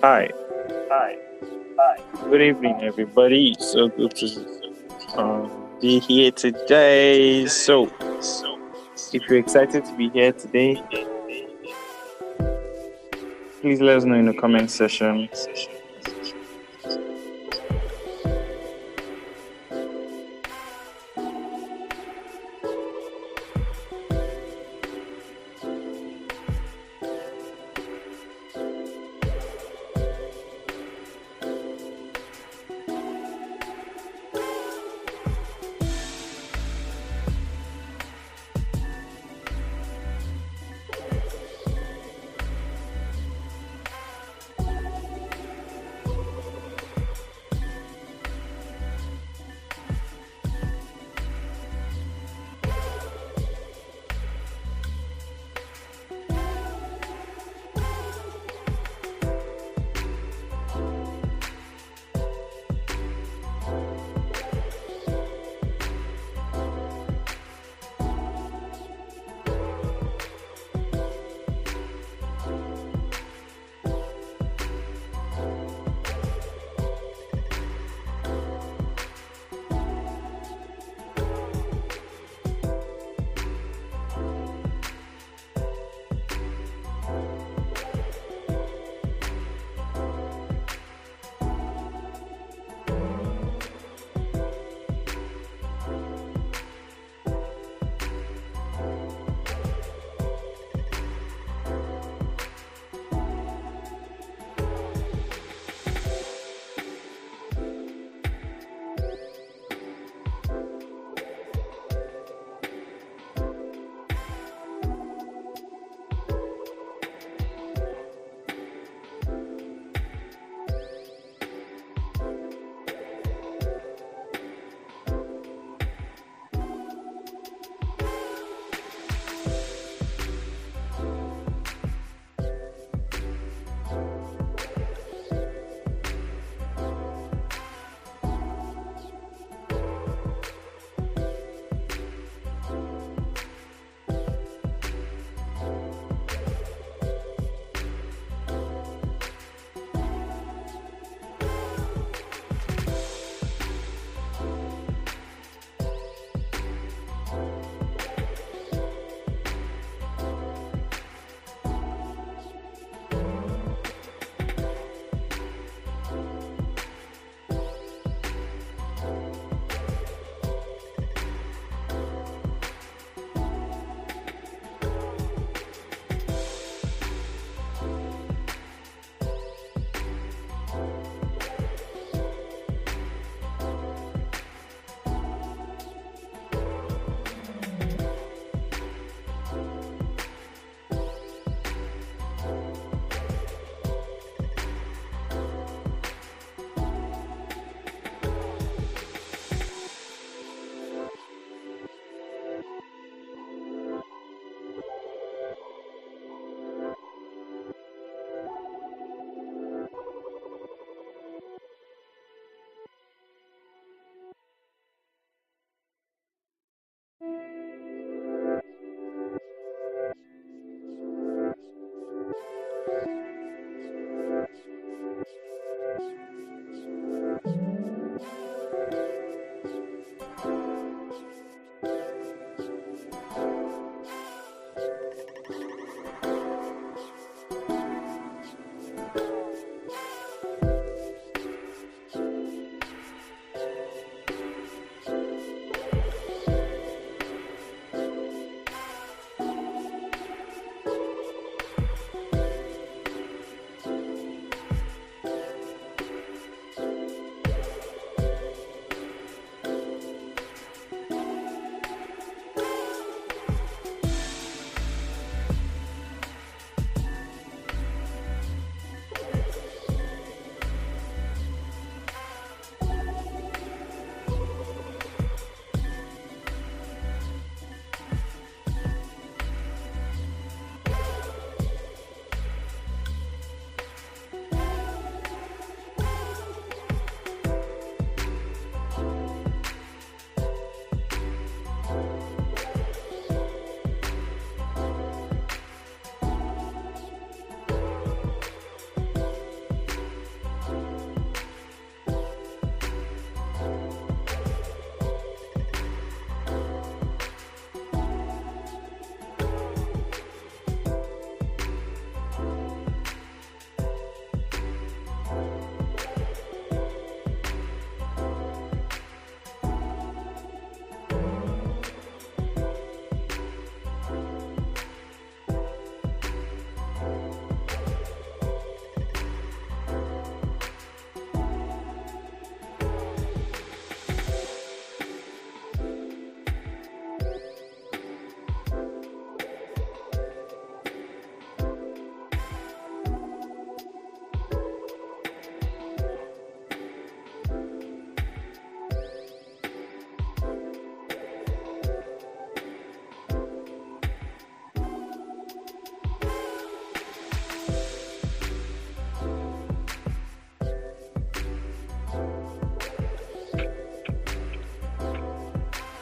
Hi, good evening, everybody. So good to be here today. So, if you're excited to be here today, please let us know in the comment section.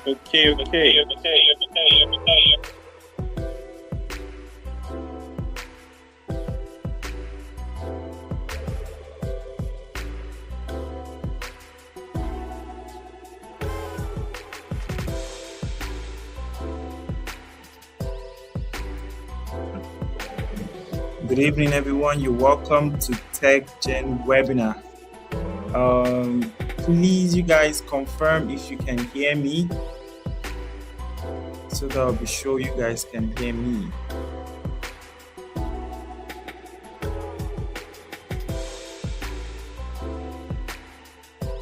Okay, okay. Good evening, everyone. You're welcome to Tech Gen webinar. Please, you guys confirm if you can hear me, so that I'll be sure you guys can hear me.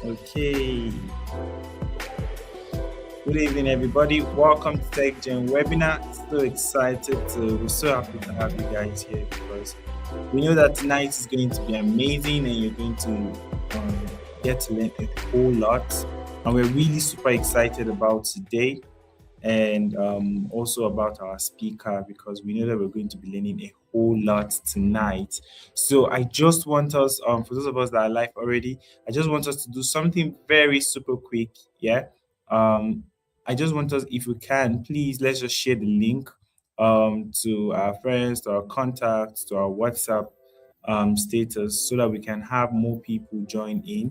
Okay. Good evening, everybody. Welcome to Tech Gen webinar. We're so happy to have you guys here because we know that tonight is going to be amazing and you're going to get to learn a whole lot. And we're really super excited about today and also about our speaker because we know that we're going to be learning a whole lot tonight. So I just want us, for those of us that are live already, I just want us to do something very super quick. Yeah. I just want us, if we can, please let's just share the link to our friends, to our contacts, to our WhatsApp status so that we can have more people join in.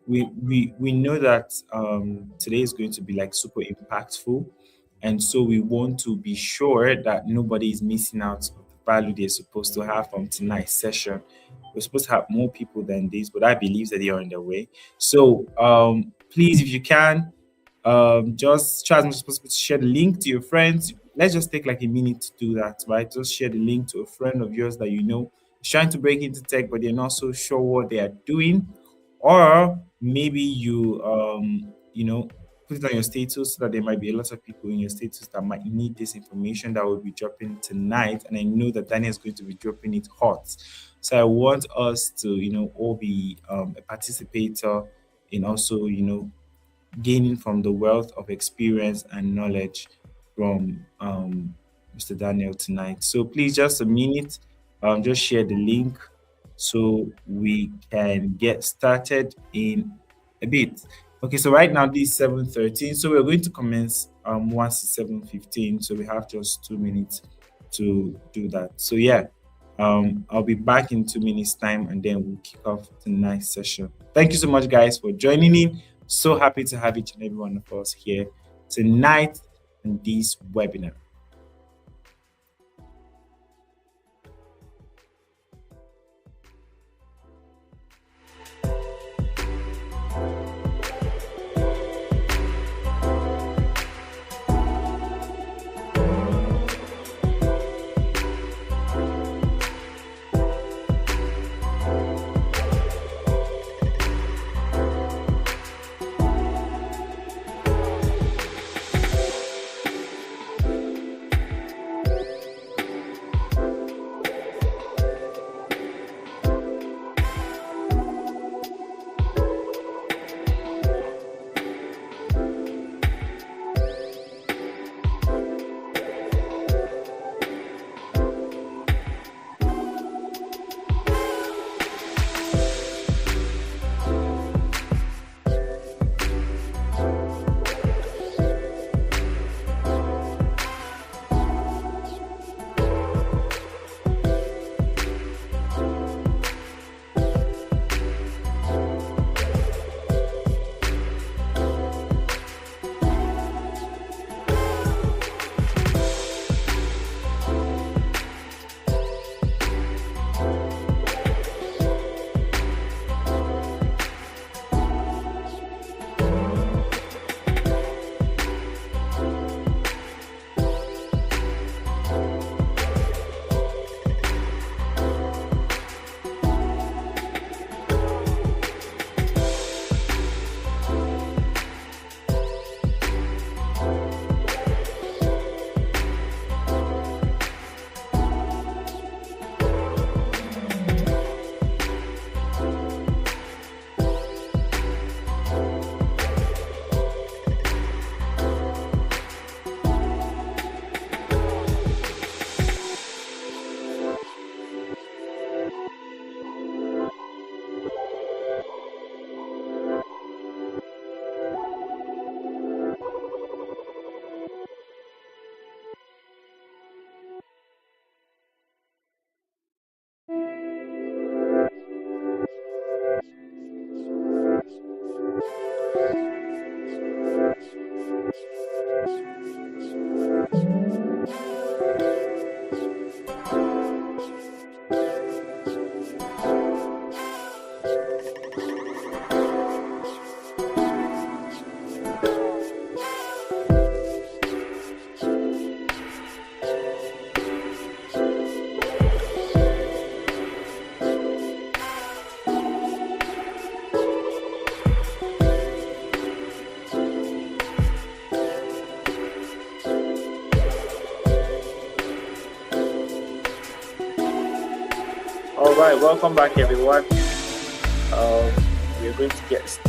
We know that today is going to be like super impactful, and so we want to be sure that nobody is missing out of the value they're supposed to have from tonight's session. We're supposed to have more people than this, but I believe that they are on their way. So please, if you can, just try as much as possible to share the link to your friends. Let's just take like a minute to do that, right? Just share the link to a friend of yours that you know is trying to break into tech, but they're not so sure what they are doing. Or maybe you put it on your status so that there might be a lot of people in your status that might need this information that will be dropping tonight. And I know that Daniel is going to be dropping it hot. So I want us to, all be a participator in also, gaining from the wealth of experience and knowledge from Mr. Daniel tonight. So please, just a minute, just share the link so we can get started in a bit. Okay, so right now this is 7:13, so we're going to commence once it's 7:15, so we have just 2 minutes to do that. So yeah, I'll be back in 2 minutes time and then we'll kick off tonight's session. Thank you so much, guys, for joining in. So happy to have each and every one of us here tonight in this webinar. All right, welcome back, everyone. We're going to get.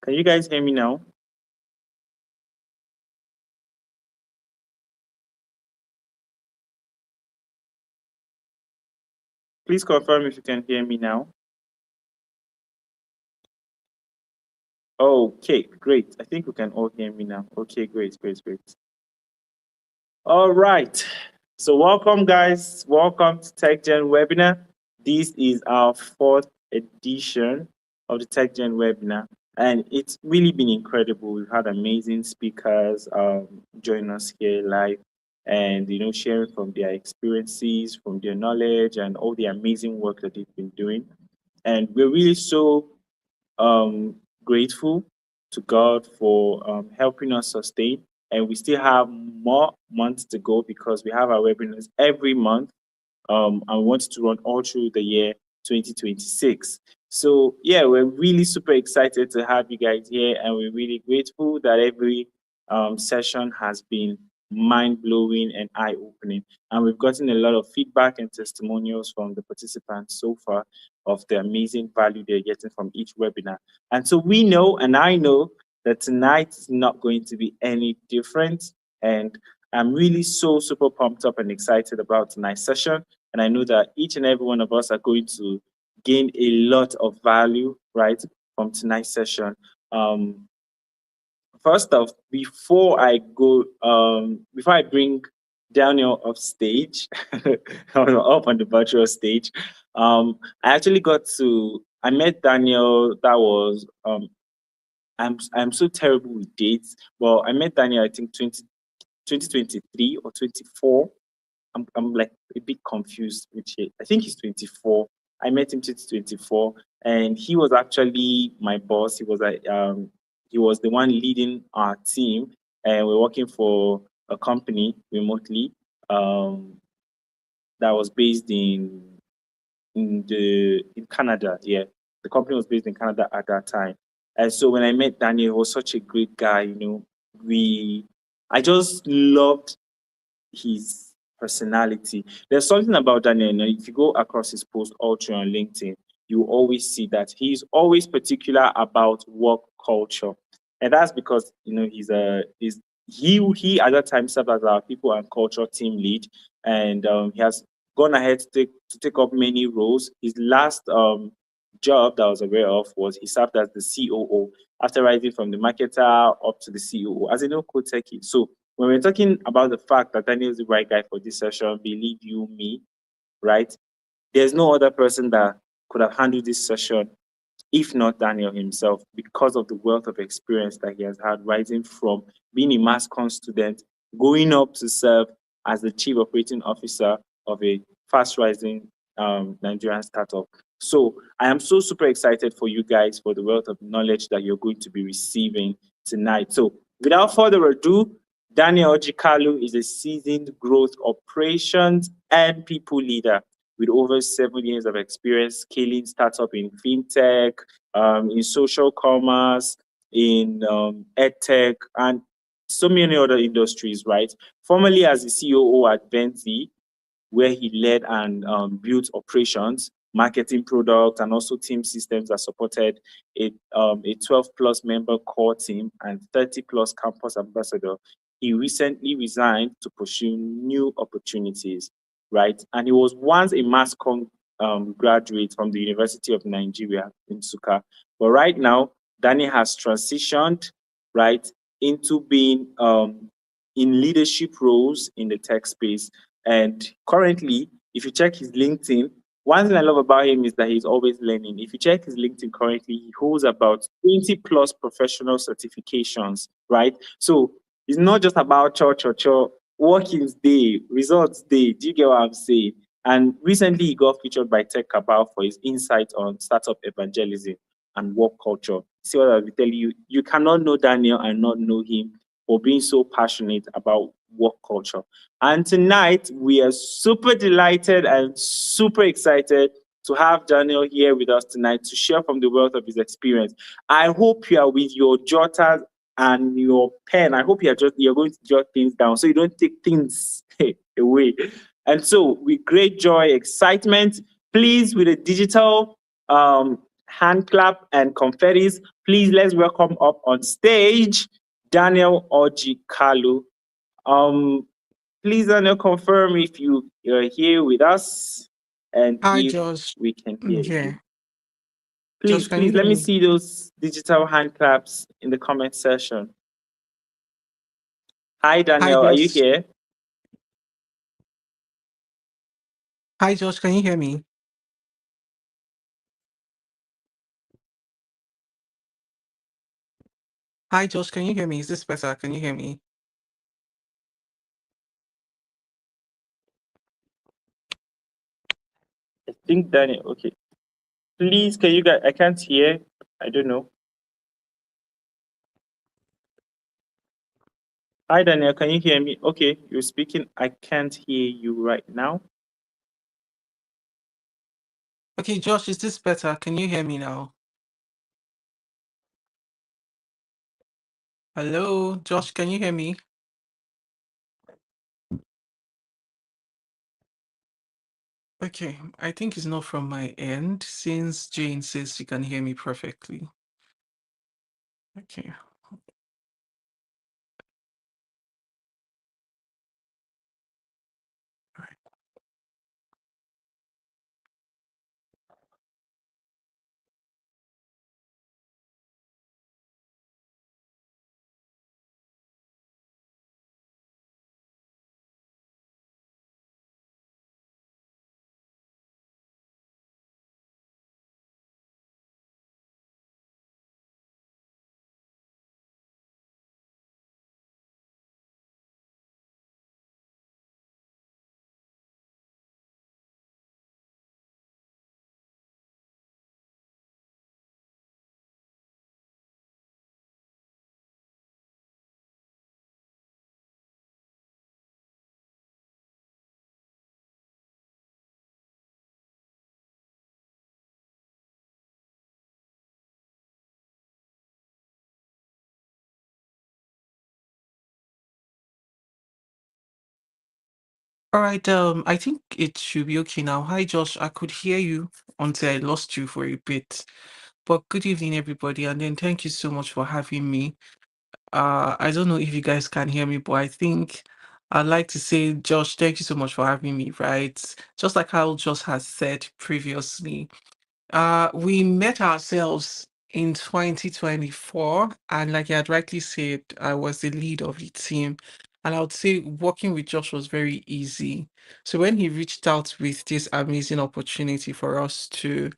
Can you guys hear me now? Please confirm if you can hear me now. Okay, great. I think we can all hear me now. Okay, great, great, great. All right. So welcome, guys. Welcome to TechGen webinar. This is our fourth edition of the TechGen webinar, and it's really been incredible. We've had amazing speakers join us here live, and sharing from their experiences, from their knowledge, and all the amazing work that they've been doing. And we're really so um, grateful to God for helping us sustain. And we still have more months to go because we have our webinars every month. And we want to run all through the year 2026. So, yeah, we're really super excited to have you guys here. And we're really grateful that every session has been mind blowing and eye opening. And we've gotten a lot of feedback and testimonials from the participants so far of the amazing value they're getting from each webinar. And so we know, and I know, that tonight is not going to be any different. And I'm really so super pumped up and excited about tonight's session. And I know that each and every one of us are going to gain a lot of value, right, from tonight's session. First off, before I bring Daniel off stage, up on the virtual stage, I actually I met Daniel. That was I'm so terrible with dates, but I met Daniel, I think 2023 or 24. I'm like a bit confused with it. I think he's 24. I met him 2024, and he was actually my boss. He was the one leading our team, and we're working for a company remotely um, that was based in Canada. Yeah, the company was based in Canada at that time. And so when I met Daniel, he was such a great guy. I just loved his personality. There's something about Daniel. If you go across his post all through on LinkedIn, you always see that he's always particular about work culture, and that's because he at that time served as our people and culture team lead, and he has gone ahead to take up many roles. His last job that I was aware of was he served as the COO after rising from the marketer up to the COO as a no-code techie. So when we're talking about the fact that Daniel is the right guy for this session, believe you me, right? There's no other person that could have handled this session if not Daniel himself, because of the wealth of experience that he has had, rising from being a mass con student, going up to serve as the chief operating officer of a fast rising Nigerian startup. So I am so super excited for you guys for the wealth of knowledge that you're going to be receiving tonight. So without further ado, Daniel Ojikalu is a seasoned growth operations and people leader with over 7 years of experience scaling startup in fintech, in social commerce, in edtech, and so many other industries, right? Formerly as the COO at Venti, where he led and built operations, marketing products, and also team systems that supported a 12 plus member core team and 30 plus campus ambassador. he recently resigned to pursue new opportunities, right? And he was once a mass comm graduate from the University of Nigeria in Suka. But right now, Danny has transitioned, right, into being in leadership roles in the tech space. And currently, if you check his LinkedIn, one thing I love about him is that he's always learning. If you check his LinkedIn currently, he holds about 20 plus professional certifications, right? So it's not just about cho. Workings day, results day. Do you get what I'm saying? And recently he got featured by Tech Cabal for his insight on startup evangelism and work culture. See what I'll be telling you? You cannot know Daniel and not know him for being so passionate about work culture. And tonight we are super delighted and super excited to have Daniel here with us tonight to share from the wealth of his experience. I hope you are with your jotters and your pen. I hope you're going to jot things down so you don't take things away. And so, with great joy, excitement, please, with a digital hand clap and confettis, please let's welcome up on stage Daniel Oji Kalu. Um, please, Daniel, confirm if you are here with us and Hi, if Josh. we can hear you. Yeah. Please, Josh, can you please hear let me me? see those digital hand claps in the comment section. Hi, Hi, Daniel. Are you Josh. here? Hi, Josh. Can you hear me? Hi, Josh. Can you hear me? Is this better? Can you hear me? I think Daniel. Okay. Please, can you guys? I can't hear. I don't know. Hi, Daniel. Can you hear me? Okay, you're speaking. I can't hear you right now. Okay, Josh, is this better? Can you hear me now? Hello, Josh. Can you hear me? Okay, I think it's not from my end since Jane says she can hear me perfectly. Okay. All right. All right, I think it should be okay now. Hi, Josh. I could hear you until I lost you for a bit. But good evening, everybody, and then thank you so much for having me. I don't know if you guys can hear me, but I think I'd like to say, Josh, thank you so much for having me, right? Just like how Josh has said previously, we met ourselves in 2024, and like you had rightly said, I was the lead of the team. And I would say working with Josh was very easy. So when he reached out with this amazing opportunity for us to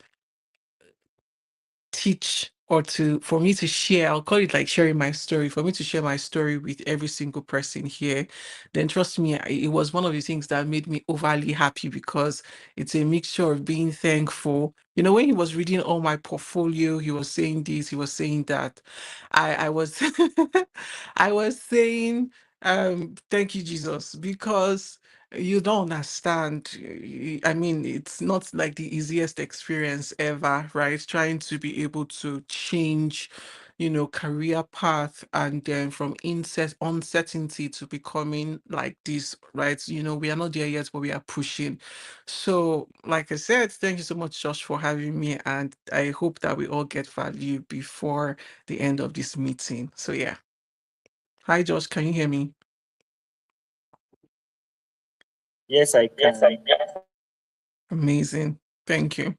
teach or to for me to share, I'll call it like sharing my story, for me to share my story with every single person here, then trust me, it was one of the things that made me overly happy because it's a mixture of being thankful. You know, when he was reading all my portfolio, he was saying this, he was saying that. I was I was saying thank you, Jesus, because you don't understand. I mean, it's not like the easiest experience ever, right? Trying to be able to change, career path and then from uncertainty to becoming like this, right? We are not there yet, but we are pushing. So, like I said, thank you so much, Josh, for having me. And I hope that we all get value before the end of this meeting. So, yeah. Hi, Josh. Can you hear me? Yes, I can. Amazing. Thank you.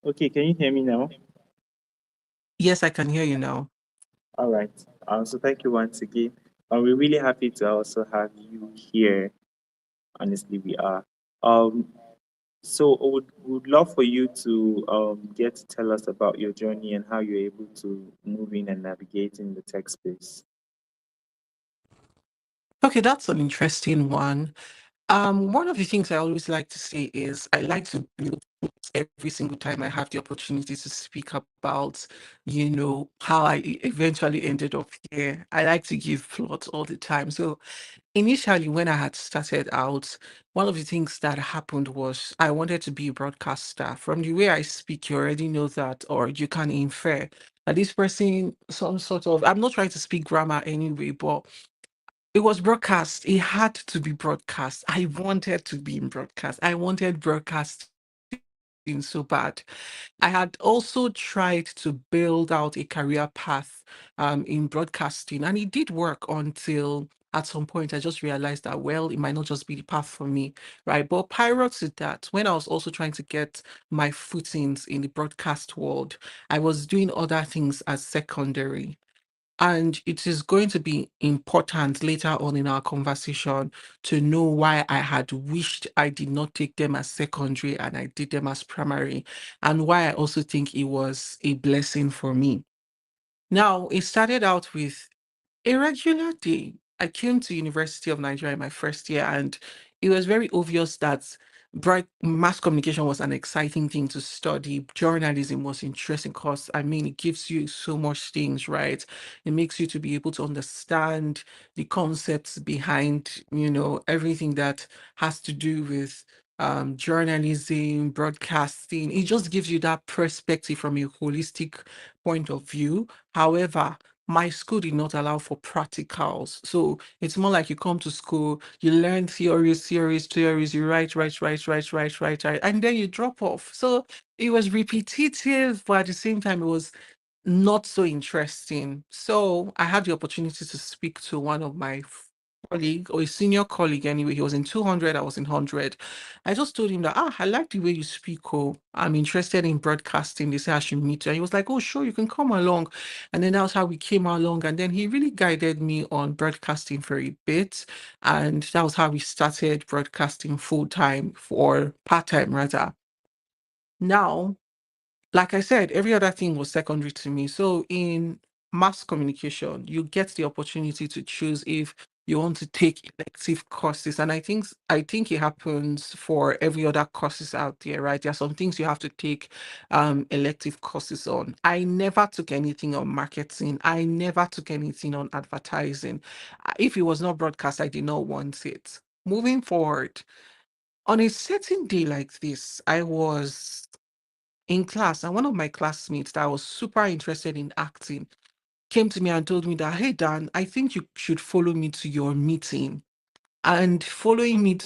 Okay, can you hear me now? Yes, I can hear you now. All right. So thank you once again. We're really happy to also have you here. Honestly, we are. Um, so would love for you to get to tell us about your journey and how you're able to move in and navigate in the tech space. Okay, that's an interesting one. One of the things I always like to say is I like to build every single time I have the opportunity to speak about, how I eventually ended up here. I like to give plots all the time. So initially, when I had started out, one of the things that happened was I wanted to be a broadcaster. From the way I speak, you already know that, or you can infer that this person, some sort of, I'm not trying to speak grammar anyway, but it was broadcast. It had to be broadcast. I wanted to be in broadcast. I wanted broadcasting so bad. I had also tried to build out a career path in broadcasting, and it did work until at some point I just realized that, well, it might not just be the path for me, right? But prior to that, when I was also trying to get my footings in the broadcast world, I was doing other things as secondary. And it is going to be important later on in our conversation to know why I had wished I did not take them as secondary and I did them as primary, and why I also think it was a blessing for me. Now, it started out with a regular day. I came to University of Nigeria in my first year, and it was very obvious that mass communication was an exciting thing to study. Journalism was interesting because, I mean, it gives you so much things, right? It makes you to be able to understand the concepts behind, everything that has to do with journalism, broadcasting. It just gives you that perspective from a holistic point of view. However, my school did not allow for practicals. So it's more like you come to school, you learn theories, you write, and then you drop off. So it was repetitive, but at the same time, it was not so interesting. So I had the opportunity to speak to one of my colleague, or a senior colleague anyway. He was in 200, I was in 100. I just told him that, I like the way you speak. Oh, I'm interested in broadcasting. They say I should meet you. And he was like, oh, sure, you can come along. And then that's how we came along. And then he really guided me on broadcasting for a bit. And that was how we started broadcasting full time, or part time rather. Now, like I said, every other thing was secondary to me. So in mass communication, you get the opportunity to choose if you want to take elective courses. And I think it happens for every other courses out there, right? There are some things you have to take elective courses on. I never took anything on marketing. I never took anything on advertising. If it was not broadcast, I did not want it. Moving forward, on a certain day like this, I was in class, and one of my classmates that was super interested in acting came to me and told me that, hey, Dan, I think you should follow me to your meeting. And following him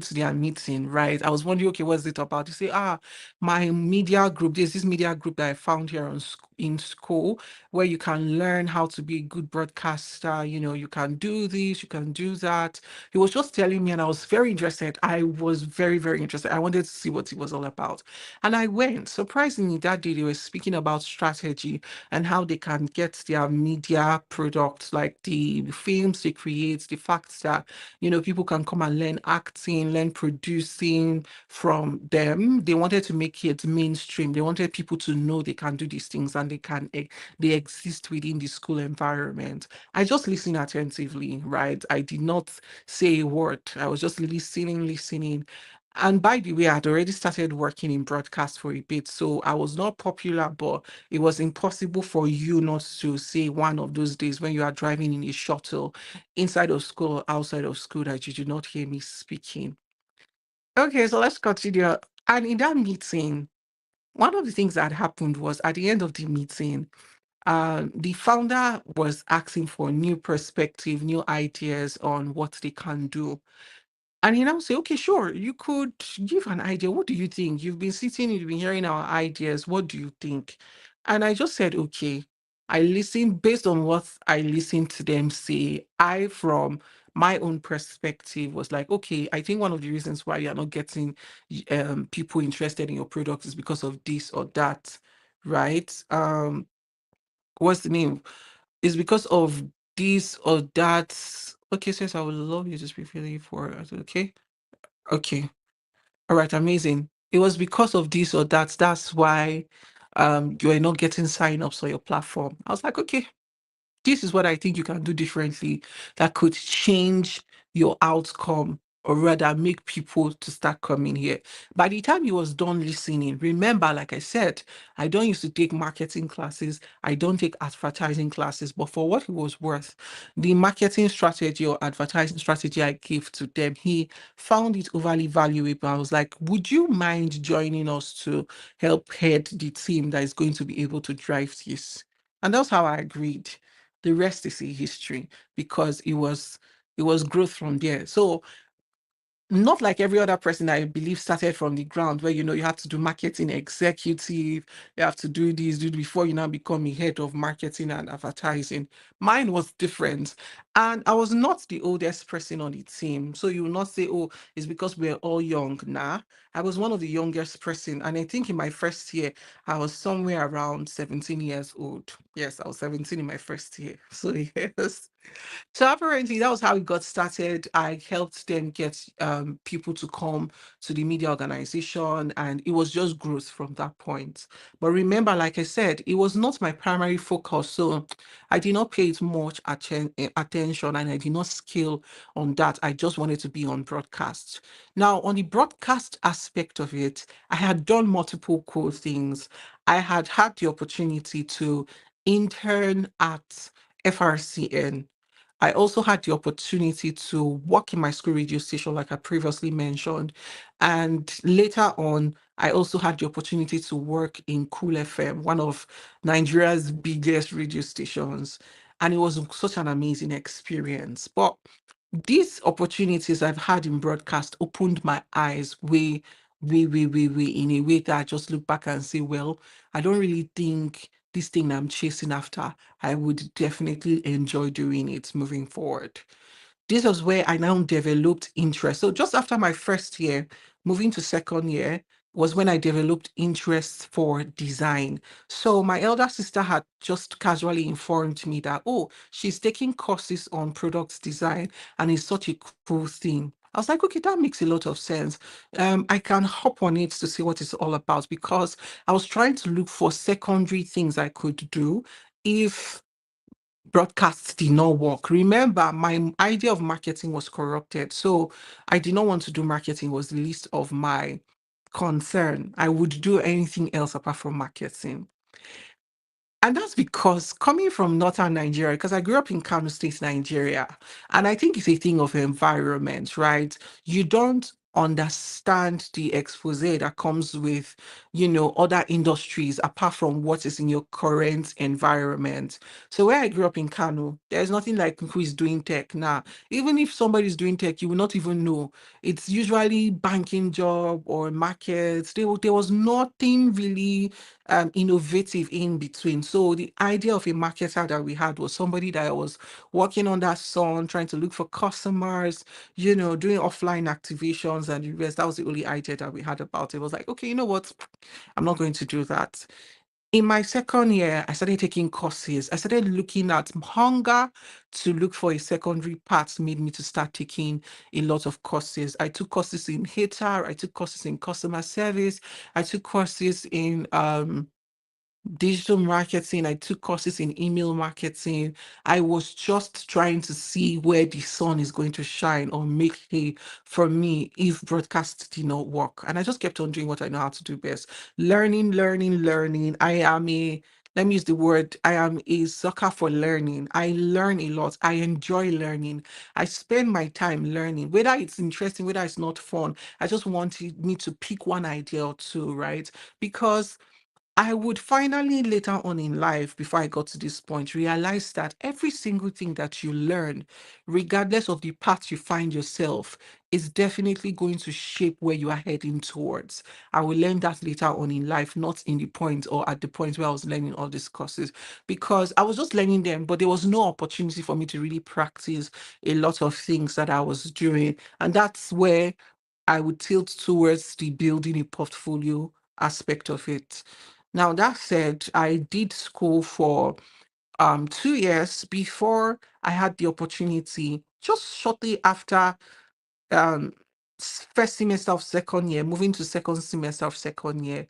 to their meeting, right? I was wondering, okay, what's it about? You say, my media group, there's this media group that I found here in school, where you can learn how to be a good broadcaster. You can do this, you can do that. He was just telling me, and I was very interested. I was very, very interested. I wanted to see what it was all about. And I went. Surprisingly, that day they were speaking about strategy and how they can get their media products, like the films they create, the fact that, people can come and learn acting, learn producing from them. They wanted to make it mainstream. They wanted people to know they can do these things, and they exist within the school environment. I just listened attentively, right? I did not say a word. I was just listening. And by the way, I had already started working in broadcast for a bit, so I was not popular, but it was impossible for you not to say one of those days when you are driving in a shuttle inside of school or outside of school that you did not hear me speaking. Okay, so let's continue. And in that meeting, one of the things that happened was, at the end of the meeting, the founder was asking for new perspective, new ideas on what they can do. And he now say, okay, sure, you could give an idea. What do you think? You've been sitting, you've been hearing our ideas. What do you think? And I just said, okay. I listened based on what I listened to them say. I, from my own perspective, was like, okay, I think one of the reasons why you're not getting people interested in your product is because of this or that, right? What's the name? Is because of this or that. Okay, sis, I would love you to speak freely for us. Okay. Okay. All right, amazing. It was because of this or that. That's why you are not getting sign-ups on your platform. I was like, okay, this is what I think you can do differently that could change your outcome, or rather make people to start coming here. By the time he was done listening, remember, like I said, I don't used to take marketing classes, I don't take advertising classes, but for what it was worth, the marketing strategy or advertising strategy I gave to them, he found it overly valuable. I was like, would you mind joining us to help head the team that is going to be able to drive this? And that's how I agreed. The rest is a history, because it was growth from there. So not like every other person I believe started from the ground, where you have to do marketing executive, you have to do this, do before you now become a head of marketing and advertising. Mine was different. And I was not the oldest person on the team. So you will not say, oh, it's because we're all young. Nah. I was one of the youngest person. And I think in my first year, I was somewhere around 17 years old. Yes, I was 17 in my first year. So yes. So apparently that was how it got started. I helped them get people to come to the media organization, and it was just growth from that point. But remember, like I said, it was not my primary focus. So I did not pay it much attention, and I did not scale on that. I just wanted to be on broadcast. Now, on the broadcast aspect of it, I had done multiple cool things. I had had the opportunity to intern at FRCN. I also had the opportunity to work in my school radio station, like I previously mentioned. And later on, I also had the opportunity to work in Cool FM, one of Nigeria's biggest radio stations. And it was such an amazing experience. But these opportunities I've had in broadcast opened my eyes way, way, way, way, way, in a way that I just look back and say, well, I don't really think this thing I'm chasing after, I would definitely enjoy doing it moving forward. This was where I now developed interest. So just after my first year, moving to second year, was when I developed interest for design. So my elder sister had just casually informed me that, oh, she's taking courses on product design, and it's such a cool thing. I was like, okay, that makes a lot of sense. I can hop on it to see what it's all about, because I was trying to look for secondary things I could do if broadcasts did not work. Remember, my idea of marketing was corrupted. So I did not want to do marketing, was the least of my concern. I would do anything else apart from marketing. And that's because coming from northern Nigeria, because I grew up in Kano State, Nigeria, and I think it's a thing of environment, right? You don't understand the expose that comes with, other industries apart from what is in your current environment. So where I grew up in Kano, there's nothing like who is doing tech now. Even if somebody's doing tech, you will not even know. It's usually banking job or markets. There was nothing really innovative in between. So the idea of a marketer that we had was somebody that was working on that sun, trying to look for customers, doing offline activations and the rest. That was the only idea that we had about it. It was like, okay, you know what? I'm not going to do that. In my second year, I started taking courses. I started looking at hunger to look for a secondary path, made me to start taking a lot of courses. I took courses in HR, I took courses in customer service, I took courses in digital marketing. I took courses in email marketing. I was just trying to see where the sun is going to shine or make hay for me if broadcast did not work. And I just kept on doing what I know how to do best. Learning, learning, learning. Let me use the word, I am a sucker for learning. I learn a lot. I enjoy learning. I spend my time learning, whether it's interesting, whether it's not fun. I just wanted me to pick one idea or two, right? Because I would finally later on in life, before I got to this point, realize that every single thing that you learn, regardless of the path you find yourself, is definitely going to shape where you are heading towards. I will learn that later on in life, not in the point or at the point where I was learning all these courses, because I was just learning them, but there was no opportunity for me to really practice a lot of things that I was doing. And that's where I would tilt towards the building a portfolio aspect of it. Now, that said, I did school for 2 years before I had the opportunity, just shortly after um first semester of second year, moving to second semester of second year,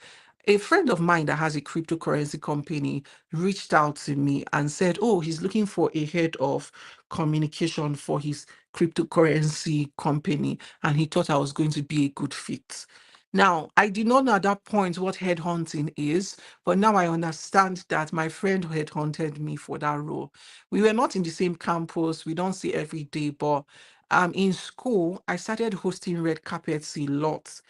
a friend of mine that has a cryptocurrency company reached out to me and said, oh, he's looking for a head of communication for his cryptocurrency company, and he thought I was going to be a good fit. Now, I did not know at that point what headhunting is, but now I understand that my friend headhunted me for that role. We were not in the same campus, we don't see every day, but in school, I started hosting red carpets a lot,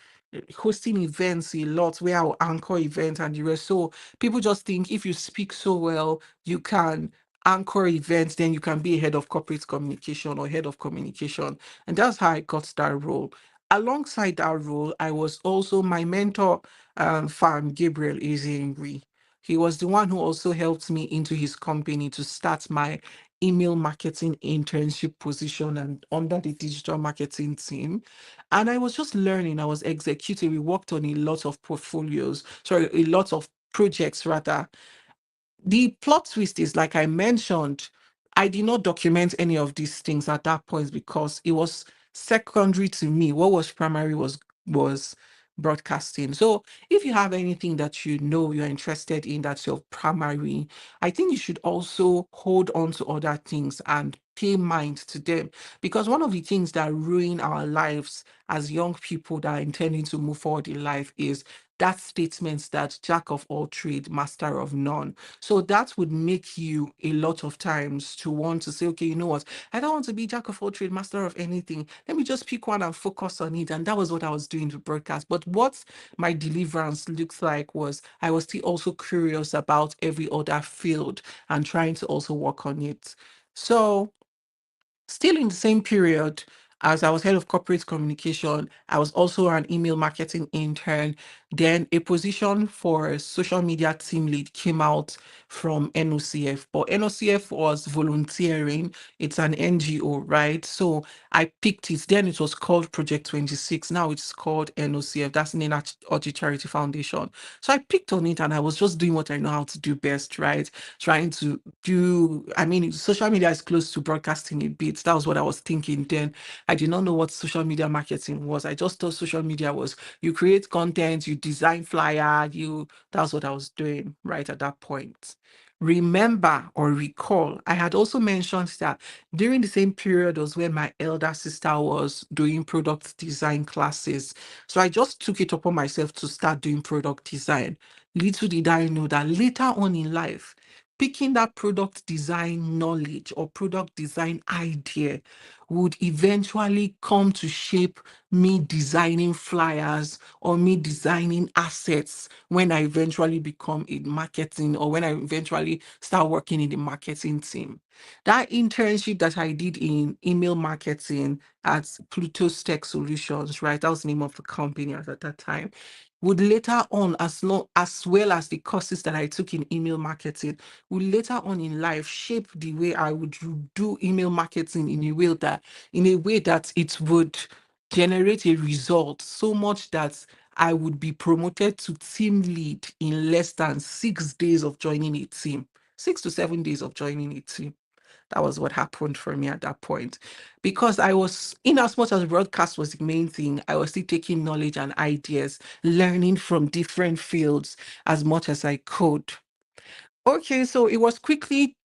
hosting events a lot where I'll anchor events and the rest. So people just think if you speak so well, you can anchor events, then you can be a head of corporate communication or head of communication. And that's how I got that role. Alongside that role, I was also my mentor, Farm Gabriel Ezengri. He was the one who also helped me into his company to start my email marketing internship position and under the digital marketing team. And I was just learning, I was executing. We worked on a lot of portfolios, sorry, a lot of projects rather. The plot twist is, like I mentioned, I did not document any of these things at that point because it was secondary to me. What was primary was broadcasting. So if you have anything that you know you're interested in that's your primary, I think you should also hold on to other things and pay mind to them. Because one of the things that ruin our lives as young people that are intending to move forward in life is that statement that jack of all trade, master of none. So that would make you a lot of times to want to say, okay, you know what? I don't want to be jack of all trade, master of anything. Let me just pick one and focus on it. And that was what I was doing to broadcast. But what my deliverance looks like was I was still also curious about every other field and trying to also work on it. So still in the same period, as I was head of corporate communication, I was also an email marketing intern. Then a position for a social media team lead came out from NOCF, but NOCF was volunteering. It's an NGO, right? So I picked it. Then it was called Project 26. Now it's called NOCF. That's Nena Audit Charity Foundation. So I picked on it and I was just doing what I know how to do best, right? Trying to do, I mean, social media is close to broadcasting a bit. That was what I was thinking then. I did not know what social media marketing was. I just thought social media was you create content, you design flyer, that's what I was doing right at that point. Remember or recall, I had also mentioned that during the same period was when my elder sister was doing product design classes. So I just took it upon myself to start doing product design. Little did I know that later on in life, picking that product design knowledge or product design idea would eventually come to shape me designing flyers or me designing assets when I eventually become in marketing or when I eventually start working in the marketing team. That internship that I did in email marketing at Pluto's Tech Solutions, right? That was the name of the company at that time. Would later on, as well as the courses that I took in email marketing, would later on in life shape the way I would do email marketing in a way that it would generate a result so much that I would be promoted to team lead in less than 6 days of joining a team. 6 to 7 days of joining a team. That was what happened for me at that point. Because I was, in as much as broadcast was the main thing, I was still taking knowledge and ideas, learning from different fields as much as I could. Okay, so it was quickly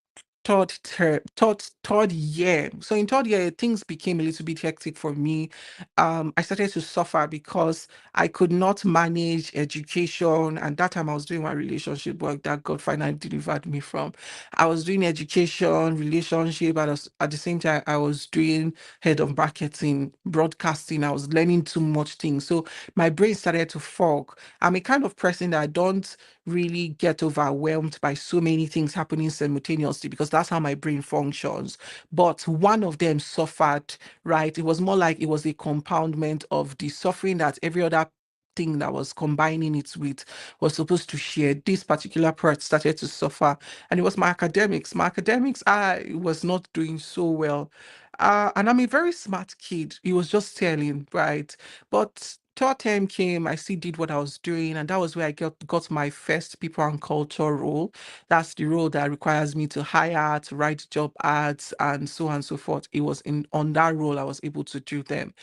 third year. So in third year, things became a little bit hectic for me. I started to suffer because I could not manage education. And that time I was doing my relationship work that God finally delivered me from. I was doing education, relationship, and at the same time, I was doing head of marketing, broadcasting. I was learning too much things. So my brain started to fog. I'm a kind of person that I don't really get overwhelmed by so many things happening simultaneously because that's how my brain functions. But one of them suffered, right? It was more like it was a compoundment of the suffering that every other thing that was combining it with was supposed to share. This particular part started to suffer, and it was my academics. My academics, I was not doing so well. And I'm a very smart kid. He was just telling, right? But third term came, I still did what I was doing, and that was where I got my first people and culture role. That's the role that requires me to hire, to write job ads, and so on and so forth. It was in on that role I was able to do them.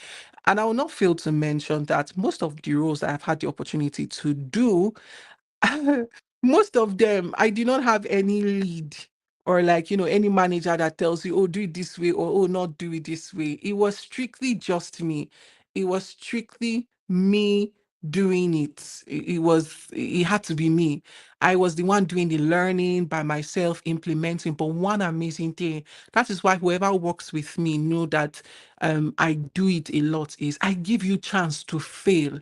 And I will not fail to mention that most of the roles I've had the opportunity to do, most of them, I do not have any lead or like, any manager that tells you, oh, do it this way or oh, not do it this way. It was strictly just me. It was strictly me doing it. It had to be me. I was the one doing the learning by myself, implementing. But one amazing thing, that is why whoever works with me know that I do it a lot, is I give you chance to fail,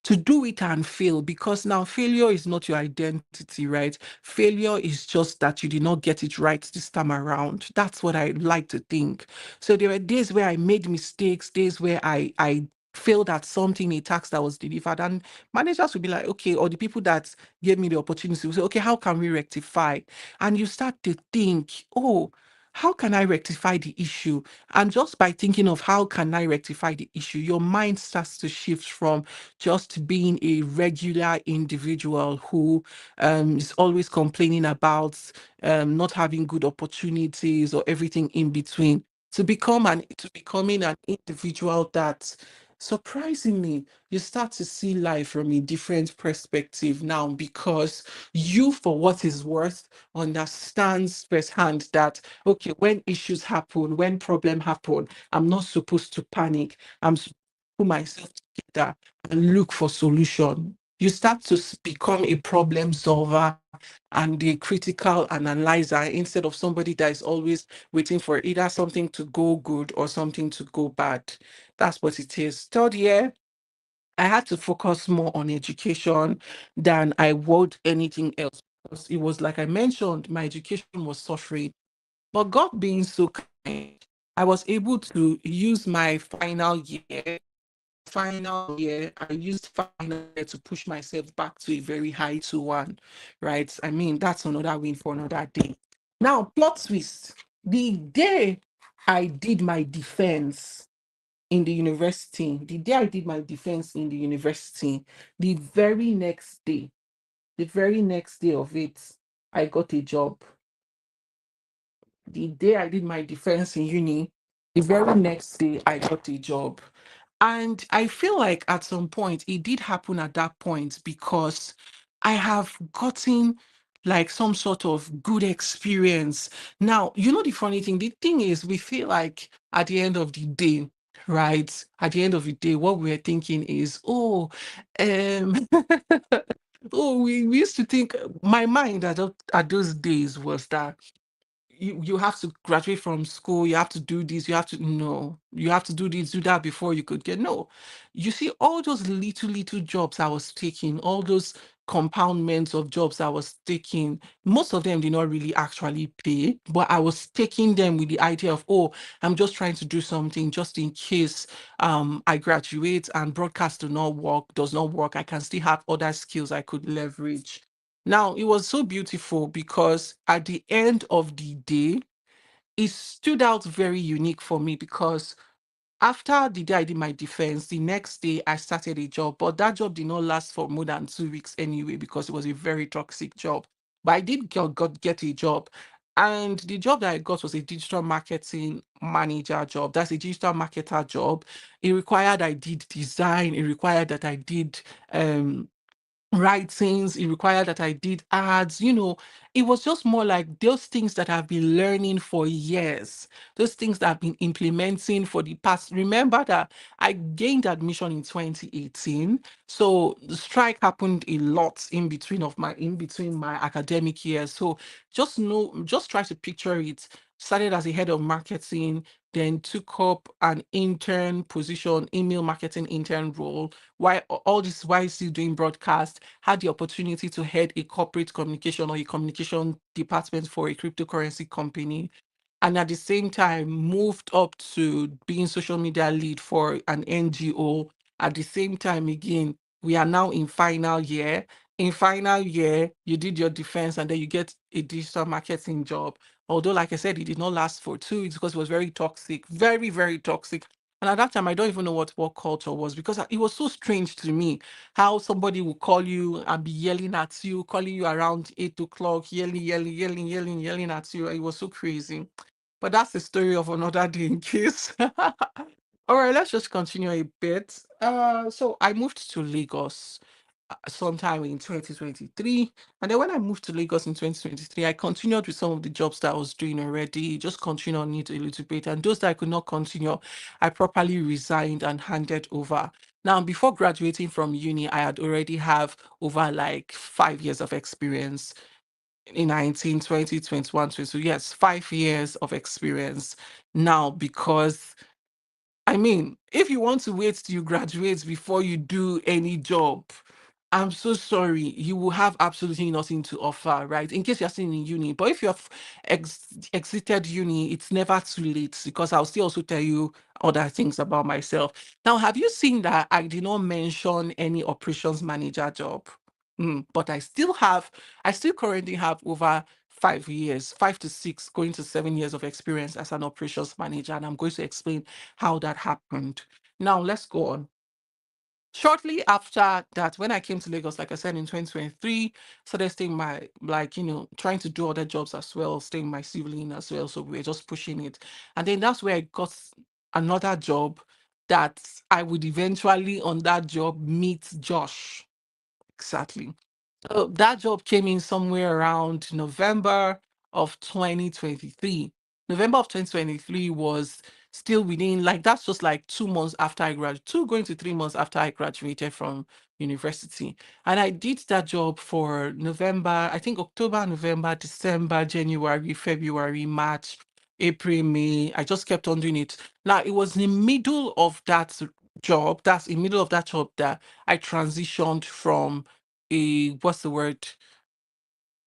to do it and fail, because now failure is not your identity, right? Failure is just that you did not get it right this time around. That's what I like to think. So there were days where I made mistakes, days where I failed at something, a task that was delivered, and managers would be like, okay, or the people that gave me the opportunity will say, okay, how can we rectify? And you start to think, oh, how can I rectify the issue? And just by thinking of how can I rectify the issue, your mind starts to shift from just being a regular individual who is always complaining about not having good opportunities or everything in between, to becoming an individual that surprisingly you start to see life from a different perspective now, because you, for what is worth, understands firsthand that okay, when issues happen, when problem happen, I'm not supposed to panic. I'm supposed to put myself together and look for solution. You start to become a problem solver and a critical analyzer instead of somebody that is always waiting for either something to go good or something to go bad. That's what it is. Third year, I had to focus more on education than I would anything else. Because it was like I mentioned, my education was suffering. But God being so kind, I was able to use my I used final year to push myself back to a very high 2-1, right? I mean, that's another win for another day. Now, plot twist. The day I did my defense in the university, the very next day of it, I got a job. The day I did my defense in uni, the very next day I got a job. And I feel like at some point it did happen at that point because I have gotten like some sort of good experience. Now, the funny thing, the thing is, we feel like at the end of the day, right? At the end of the day, what we're thinking is, um, we used to think, my mind at those days was that you have to graduate from school, you have to do this, you have to do this, do that before you could get no. You see, all those little jobs I was taking, all those compoundments of jobs I was taking, most of them did not really actually pay, but I was taking them with the idea of, oh, I'm just trying to do something just in case I graduate and broadcast does not work, I can still have other skills I could leverage. Now, it was so beautiful because at the end of the day, it stood out very unique for me because after the day I did my defense, the next day I started a job, but that job did not last for more than 2 weeks anyway because it was a very toxic job. But I did get a job. And the job that I got was a digital marketing manager job. That's a digital marketer job. It required I did design. It required that I did writings. It required that I did ads. It was just more like those things that I've been learning for years, those things that I've been implementing for the past. Remember that I gained admission in 2018. So the strike happened a lot in between my academic years. So just try to picture it. Started as a head of marketing, then took up an intern position, email marketing intern role. All this while still doing broadcast, had the opportunity to head a corporate communication or a communication department for a cryptocurrency company, and at the same time moved up to being social media lead for an NGO. At the same time, again, we are now in final year. In final year, you did your defense and then you get a digital marketing job. Although, like I said, it did not last for 2 weeks because it was very toxic, very, very toxic. And at that time, I don't even know what work culture was, because it was so strange to me how somebody would call you and be yelling at you, calling you around 8 o'clock, yelling, yelling, yelling, yelling, yelling at you. It was so crazy. But that's the story of another day in case. All right, let's just continue a bit. So I moved to Lagos sometime in 2023. And then when I moved to Lagos in 2023, I continued with some of the jobs that I was doing already, just continue on it a little bit. And those that I could not continue, I properly resigned and handed over. Now, before graduating from uni, I had already have over like 5 years of experience in 19, 20, 21, 22. Yes, 5 years of experience now, because I mean, if you want to wait till you graduate before you do any job, I'm so sorry, you will have absolutely nothing to offer, right? In case you're still in uni. But if you've exited uni, it's never too late, because I'll still also tell you other things about myself. Now, have you seen that I did not mention any operations manager job? But I still currently have over 5 years, 5 to 6, going to 7 years of experience as an operations manager. And I'm going to explain how that happened. Now, let's go on. Shortly after that, when I came to Lagos, like I said, in 2023, started staying my, like, trying to do other jobs as well, staying my civilian as well. So we were just pushing it. And then that's where I got another job that I would eventually, on that job, meet Josh. Exactly. So that job came in somewhere around November of 2023. November of 2023 was still within, like, that's just like 2 months after I graduated, 2 going to 3 months after I graduated from university. And I did that job for November, I think October, November, December, January, February, March, April, May. I just kept on doing it. Now, it was in the middle of that job, that's in the middle of that job that I transitioned from what's the word?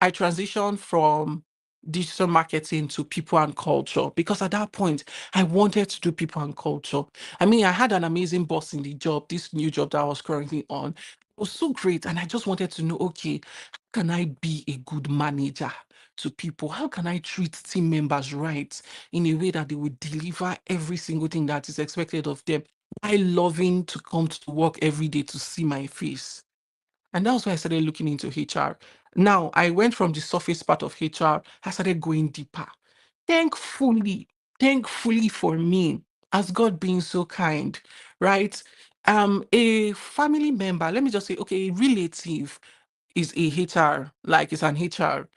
I transitioned from digital marketing to people and culture, because at that point I wanted to do people and culture. I mean, I had an amazing boss in the job, this new job that I was currently on. It was so great. And I just wanted to know, okay, how can I be a good manager to people? How can I treat team members right in a way that they would deliver every single thing that is expected of them? I loving to come to work every day to see my face. And that was why I started looking into HR. Now, I went from the surface part of HR, I started going deeper. Thankfully, thankfully for me, as God being so kind, right? A family member, let me just say, okay, a relative is a HR, like it's an HR.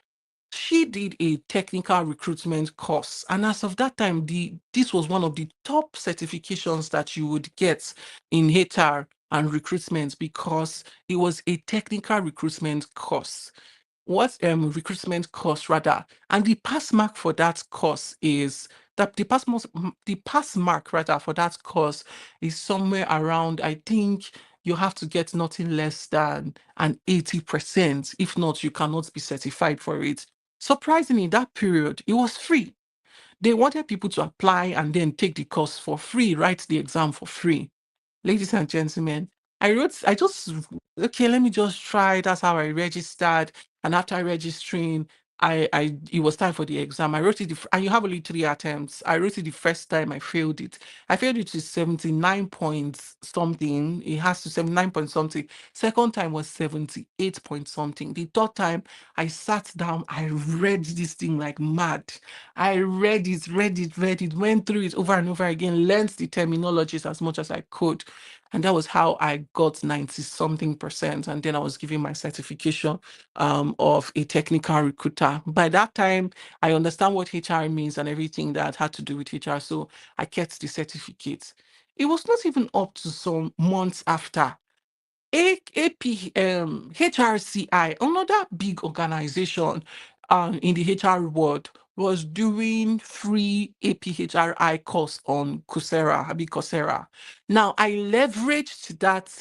She did a technical recruitment course, and as of that time, this was one of the top certifications that you would get in HR and recruitment, because it was a technical recruitment course. What recruitment course rather, and the pass mark for that course is that the pass mark rather for that course is somewhere around, I think you have to get nothing less than an 80%. If not, you cannot be certified for it. Surprisingly, that period, it was free. They wanted people to apply and then take the course for free, write the exam for free. Ladies and gentlemen, I just, okay, let me just try. That's how I registered. And after registering, it was time for the exam. I wrote it, and you have only 3 attempts. I wrote it the first time, I failed it. I failed it to 79 points something. It has to 79 point something. Second time was 78 point something. The third time, I sat down, I read this thing like mad. I read it, went through it over and over again, learned the terminologies as much as I could. And that was how I got 90 something percent. And then I was given my certification of a technical recruiter. By that time, I understand what HR means and everything that had to do with HR. So I kept the certificate. It was not even up to some months after AP, HRCI, another big organization in the HR world, was doing free APHRI course on Coursera, Abi Coursera. Now I leveraged that.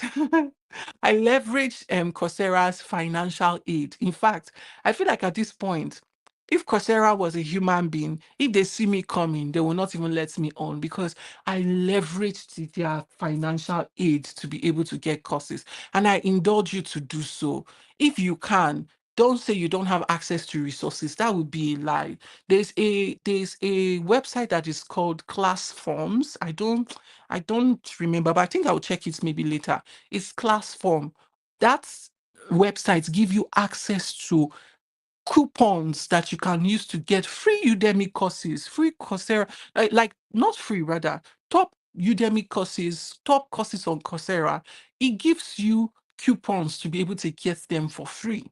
I leveraged Coursera's financial aid. In fact, I feel like at this point, if Coursera was a human being, if they see me coming, they will not even let me on because I leveraged their financial aid to be able to get courses. And I indulge you to do so. If you can, don't say you don't have access to resources. That would be a lie. There's a website that is called Class Forms. I don't remember, but I think I'll check it maybe later. It's Class Form. That websites give you access to coupons that you can use to get free Udemy courses, free Coursera, like not free rather, top Udemy courses, top courses on Coursera. It gives you coupons to be able to get them for free.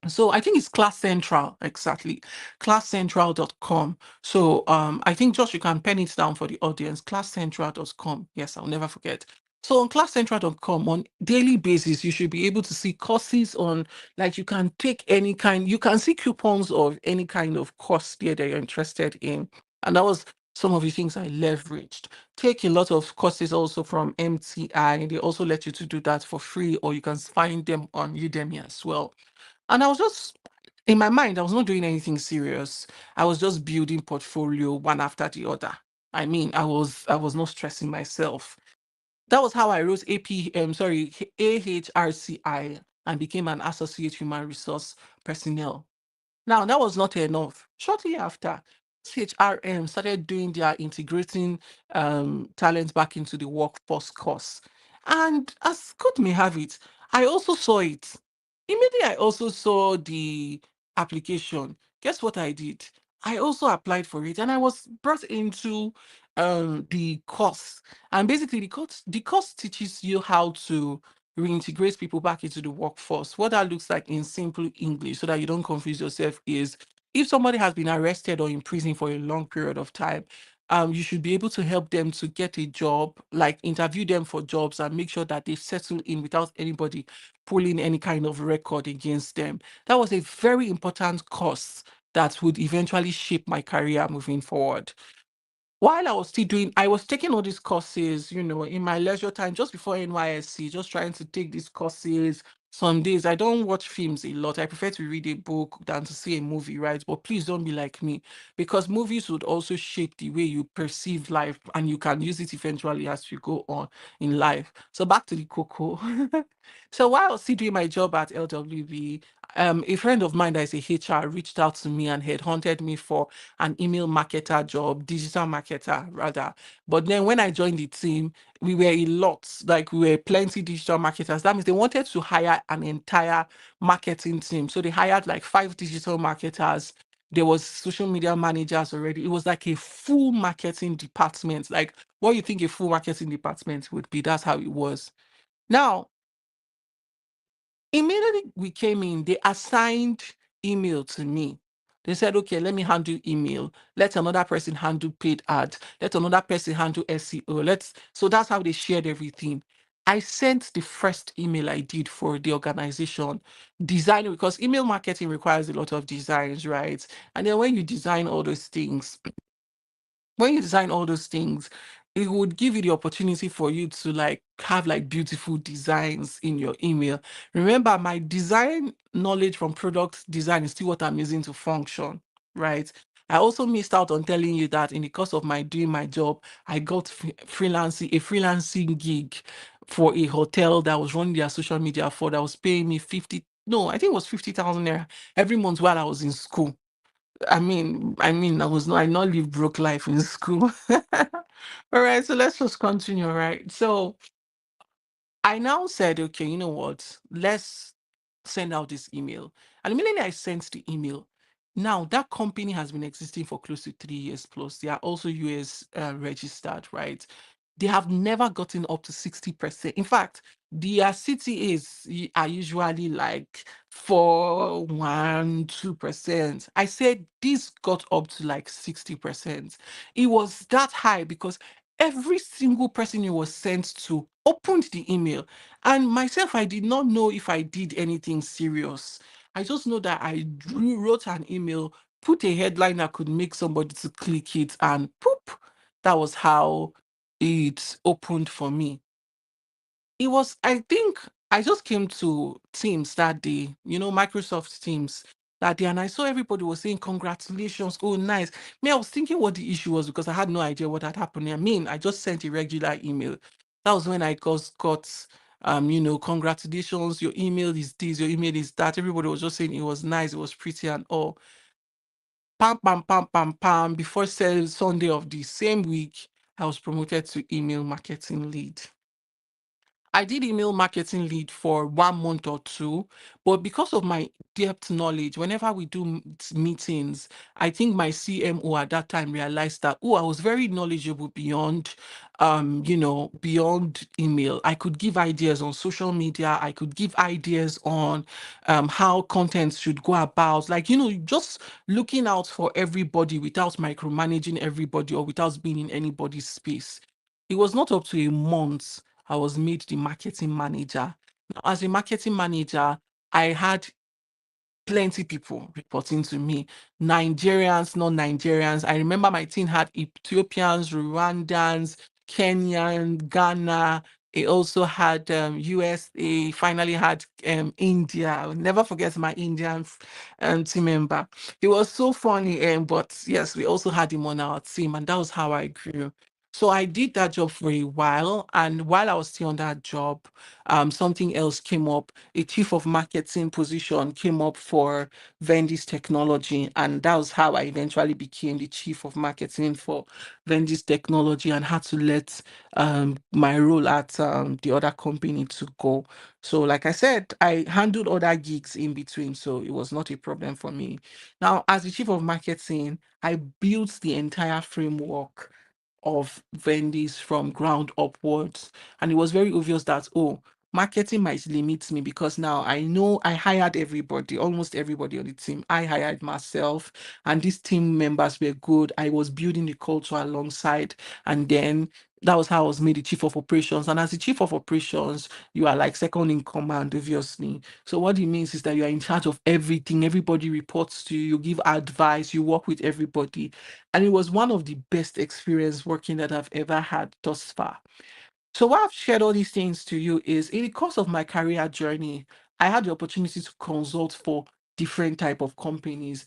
So I think it's Class Central, exactly. Classcentral.com. So I think Josh, you can pen it down for the audience. Classcentral.com. Yes, I'll never forget. So on classcentral.com, on daily basis, you should be able to see courses on, like you can take any kind, you can see coupons of any kind of course there that you're interested in. And that was some of the things I leveraged. Take a lot of courses also from MTI. They also let you to do that for free, or you can find them on Udemy as well. And I was just in my mind, I was not doing anything serious. I was just building portfolio one after the other. I mean, I was not stressing myself. That was how I wrote AHRCI and became an associate human resource personnel. Now, that was not enough. Shortly after, CHRM started doing their integrating talent back into the workforce course. And as God may have it, I also saw it. Immediately, I also saw the application. Guess what I did? I also applied for it and I was brought into the course. And basically, the course teaches you how to reintegrate people back into the workforce. What that looks like in simple English, so that you don't confuse yourself, is if somebody has been arrested or in prison for a long period of time, you should be able to help them to get a job, like interview them for jobs and make sure that they settle in without anybody pulling any kind of record against them. That was a very important course that would eventually shape my career moving forward. While I was still doing, I was taking all these courses, in my leisure time, just before NYSC, just trying to take these courses. Some days I don't watch films a lot. I prefer to read a book than to see a movie, right? But please don't be like me, because movies would also shape the way you perceive life and you can use it eventually as you go on in life. So back to the cocoa. So while I was still doing my job at LWB, a friend of mine that is a HR reached out to me and had hunted me for an email marketer job, digital marketer rather. But then when I joined the team, we were a lot, like we were plenty digital marketers. That means they wanted to hire an entire marketing team. So they hired like 5 digital marketers. There was social media managers already. It was like a full marketing department. Like what you think a full marketing department would be, that's how it was. Now, immediately we came in, they assigned email to me. They said, okay, let me handle email. Let another person handle paid ads. Let another person handle SEO. So that's how they shared everything. I sent the first email I did for the organization, design, because email marketing requires a lot of designs, right? And then when you design all those things, it would give you the opportunity for you to like have like beautiful designs in your email. Remember, my design knowledge from product design is still what I'm using to function, right? I also missed out on telling you that in the course of my doing my job, I got freelancing gig for a hotel that was running their social media for, that was paying me 50, no, I think it was 50,000 naira every month while I was in school. I not live broke life in school. All right, so let's just continue, right? So I now said, okay, you know what? Let's send out this email. And immediately I sent the email. Now that company has been existing for close to 3 years plus. They are also US registered, right? They have never gotten up to 60%. In fact, their CTAs are usually like 4, 1, 2%. I said this got up to like 60%. It was that high because every single person it was sent to opened the email. And myself, I did not know if I did anything serious. I just know that wrote an email, put a headline that could make somebody to click it, and poop, that was how it opened for me. It was, I think, I just came to Teams that day, Microsoft Teams that day, and I saw everybody was saying, congratulations, oh, nice. Me, I was thinking what the issue was because I had no idea what had happened. I mean, I just sent a regular email. That was when I got, congratulations, your email is this, your email is that. Everybody was just saying it was nice, it was pretty, and all. Pam, pam, pam, pam, pam. Before Sunday of the same week, I was promoted to email marketing lead. I did email marketing lead for 1 month or two, but because of my depth knowledge, whenever we do meetings, I think my CMO at that time realized that, oh, I was very knowledgeable beyond, beyond email. I could give ideas on social media. I could give ideas on how content should go about, like, just looking out for everybody without micromanaging everybody or without being in anybody's space. It was not up to a month I was made the marketing manager. Now, as a marketing manager, I had plenty people reporting to me. Nigerians, non-Nigerians. I remember my team had Ethiopians, Rwandans, Kenyan, Ghana. It also had USA. Finally had India. I'll never forget my Indian team member. It was so funny. But yes, we also had him on our team, and that was how I grew. So I did that job for a while, and while I was still on that job, something else came up. A chief of marketing position came up for Vendy's Technology, and that was how I eventually became the chief of marketing for Vendy's Technology and had to let my role at the other company to go. So, like I said, I handled other gigs in between, so it was not a problem for me. Now, as the chief of marketing, I built the entire framework of Vendy's from ground upwards. And it was very obvious that, oh, marketing might limit me because now I know I hired everybody, almost everybody on the team. I hired myself, and these team members were good. I was building the culture alongside, and then that was how I was made the chief of operations. And as the chief of operations, you are like second in command, obviously. So what it means is that you are in charge of everything. Everybody reports to you, you give advice, you work with everybody. And it was one of the best experience working that I've ever had thus far. So why I've shared all these things to you is in the course of my career journey, I had the opportunity to consult for different type of companies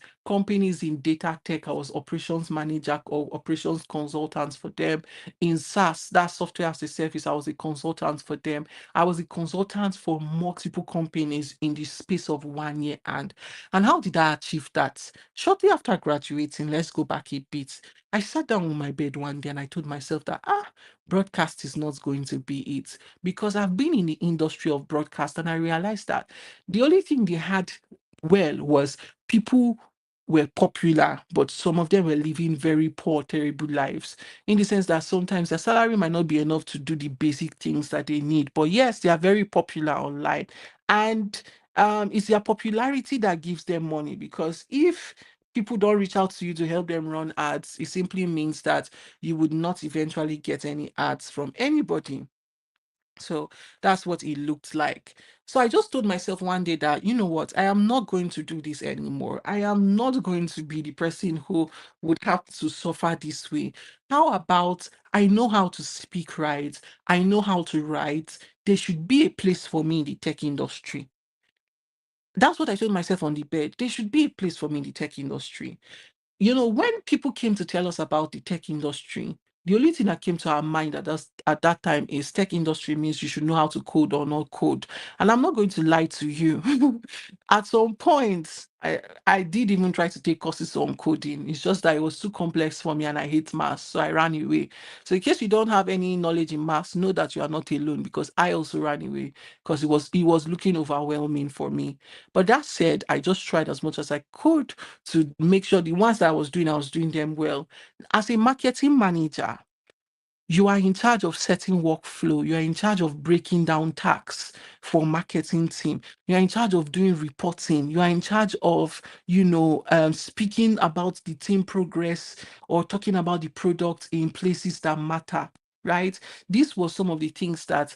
in data tech. I was operations manager or operations consultant for them. In SaaS, that software as a service, I was a consultant for them. I was a consultant for multiple companies in the space of 1 year. And how did I achieve that? Shortly after graduating, let's go back a bit. I sat down on my bed one day and I told myself that broadcast is not going to be it, because I've been in the industry of broadcast and I realized that the only thing they had well was people were popular, but some of them were living very poor, terrible lives, in the sense that sometimes their salary might not be enough to do the basic things that they need. But yes, they are very popular online. And it's their popularity that gives them money, because if people don't reach out to you to help them run ads, it simply means that you would not eventually get any ads from anybody. So that's what it looked like. So I just told myself one day that, you know what, I am not going to do this anymore. I am not going to be the person who would have to suffer this way. How about I know how to speak right? I know how to write. There should be a place for me in the tech industry. That's what I told myself on the bed. There should be a place for me in the tech industry. When people came to tell us about the tech industry, the only thing that came to our mind at that time is tech industry means you should know how to code or not code. And I'm not going to lie to you. At some point, I did even try to take courses on coding. It's just that it was too complex for me and I hate maths, so I ran away. So in case you don't have any knowledge in maths, know that you are not alone, because I also ran away because it was looking overwhelming for me. But that said, I just tried as much as I could to make sure the ones that I was doing them well. As a marketing manager, You are in charge of setting workflow. You are in charge of breaking down tasks for marketing team. You are in charge of doing reporting. You are in charge of, speaking about the team progress or talking about the product in places that matter, right? This was some of the things that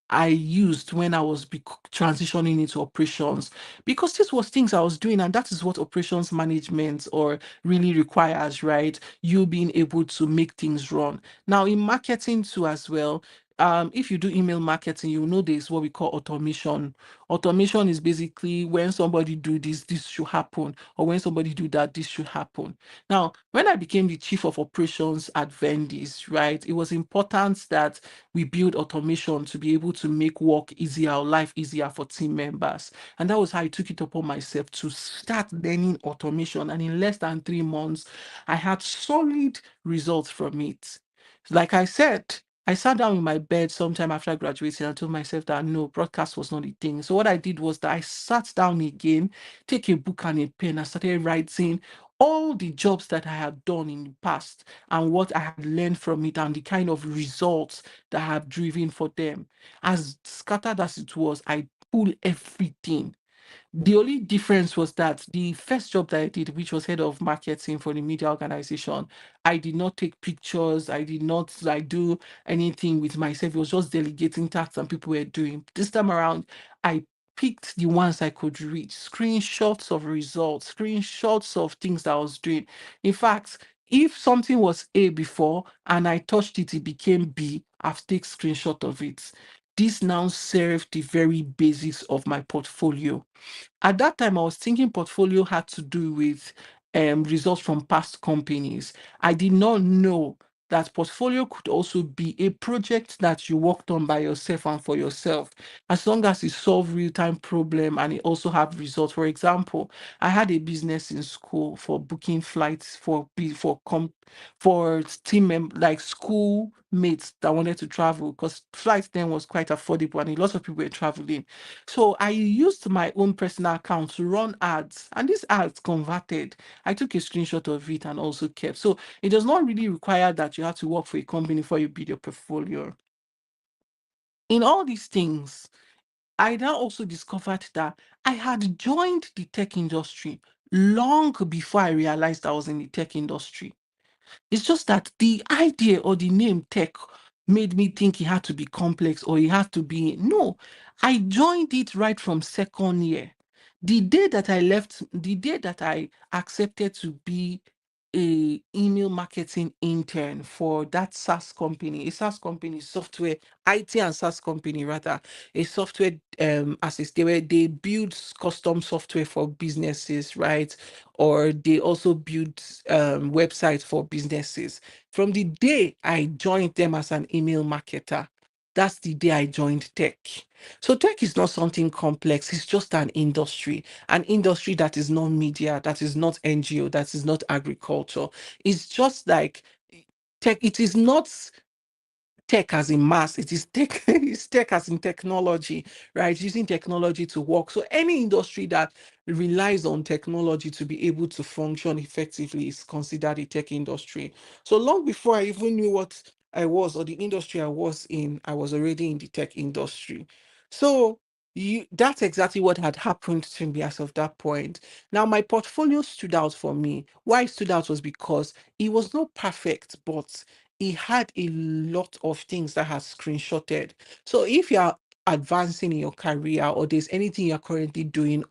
I used when I was transitioning into operations, because this was things I was doing, and that is what operations management or really requires, right? You being able to make things run. Now, in marketing too, as well, if you do email marketing, you know there's what we call automation. Automation is basically when somebody do this, this should happen, or when somebody do that, this should happen. Now, when I became the chief of operations at Vendis, right, it was important that we build automation to be able to make work easier or life easier for team members. And that was how I took it upon myself to start learning automation. And in less than 3 months, I had solid results from it. Like I said, I sat down in my bed sometime after graduating and told myself that no, broadcast was not the thing. So what I did was that I sat down again, take a book and a pen, and started writing all the jobs that I had done in the past and what I had learned from it and the kind of results that I have driven for them. As scattered as it was, I pulled everything. The only difference was that the first job that I did, which was head of marketing for the media organization, I did not take pictures. I did not like do anything with myself. It was just delegating tasks and people were doing. This time around, I picked the ones I could reach, screenshots of results, screenshots of things that I was doing. In fact, if something was A before and I touched it, it became B, I've taken screenshot of it. This now served the very basis of my portfolio. At that time, I was thinking portfolio had to do with results from past companies. I did not know that portfolio could also be a project that you worked on by yourself and for yourself, as long as it solve real-time problem and it also have results. For example, I had a business in school for booking flights for team like school mates that wanted to travel, because flights then was quite affordable and a lot of people were traveling. So I used my own personal account to run ads, and these ads converted. I took a screenshot of it and also kept. So it does not really require that you have to work for a company before you build your portfolio. In all these things, I now also discovered that I had joined the tech industry long before I realized I was in the tech industry. It's just that the idea or the name tech made me think it had to be complex or it had to be. No, I joined it right from second year. The day that I left, the day that I accepted to be a email marketing intern for that SaaS company, a SaaS company, software, IT and SaaS company rather, a software assist, they build custom software for businesses, right? Or they also build websites for businesses. From the day I joined them as an email marketer, that's the day I joined tech. So tech is not something complex, it's just an industry that is not media, that is not NGO, that is not agriculture. It's just like tech, it is not tech as in mass, it is tech, it's tech as in technology, right? Using technology to work. So any industry that relies on technology to be able to function effectively is considered a tech industry. So long before I even knew what I was or the industry I was in, I was already in the tech industry. So that's exactly what had happened to me as of that point. Now, my portfolio stood out for me. Why it stood out was because it was not perfect, but he had a lot of things that has screenshotted. So if you are advancing in your career or there's anything you're currently doing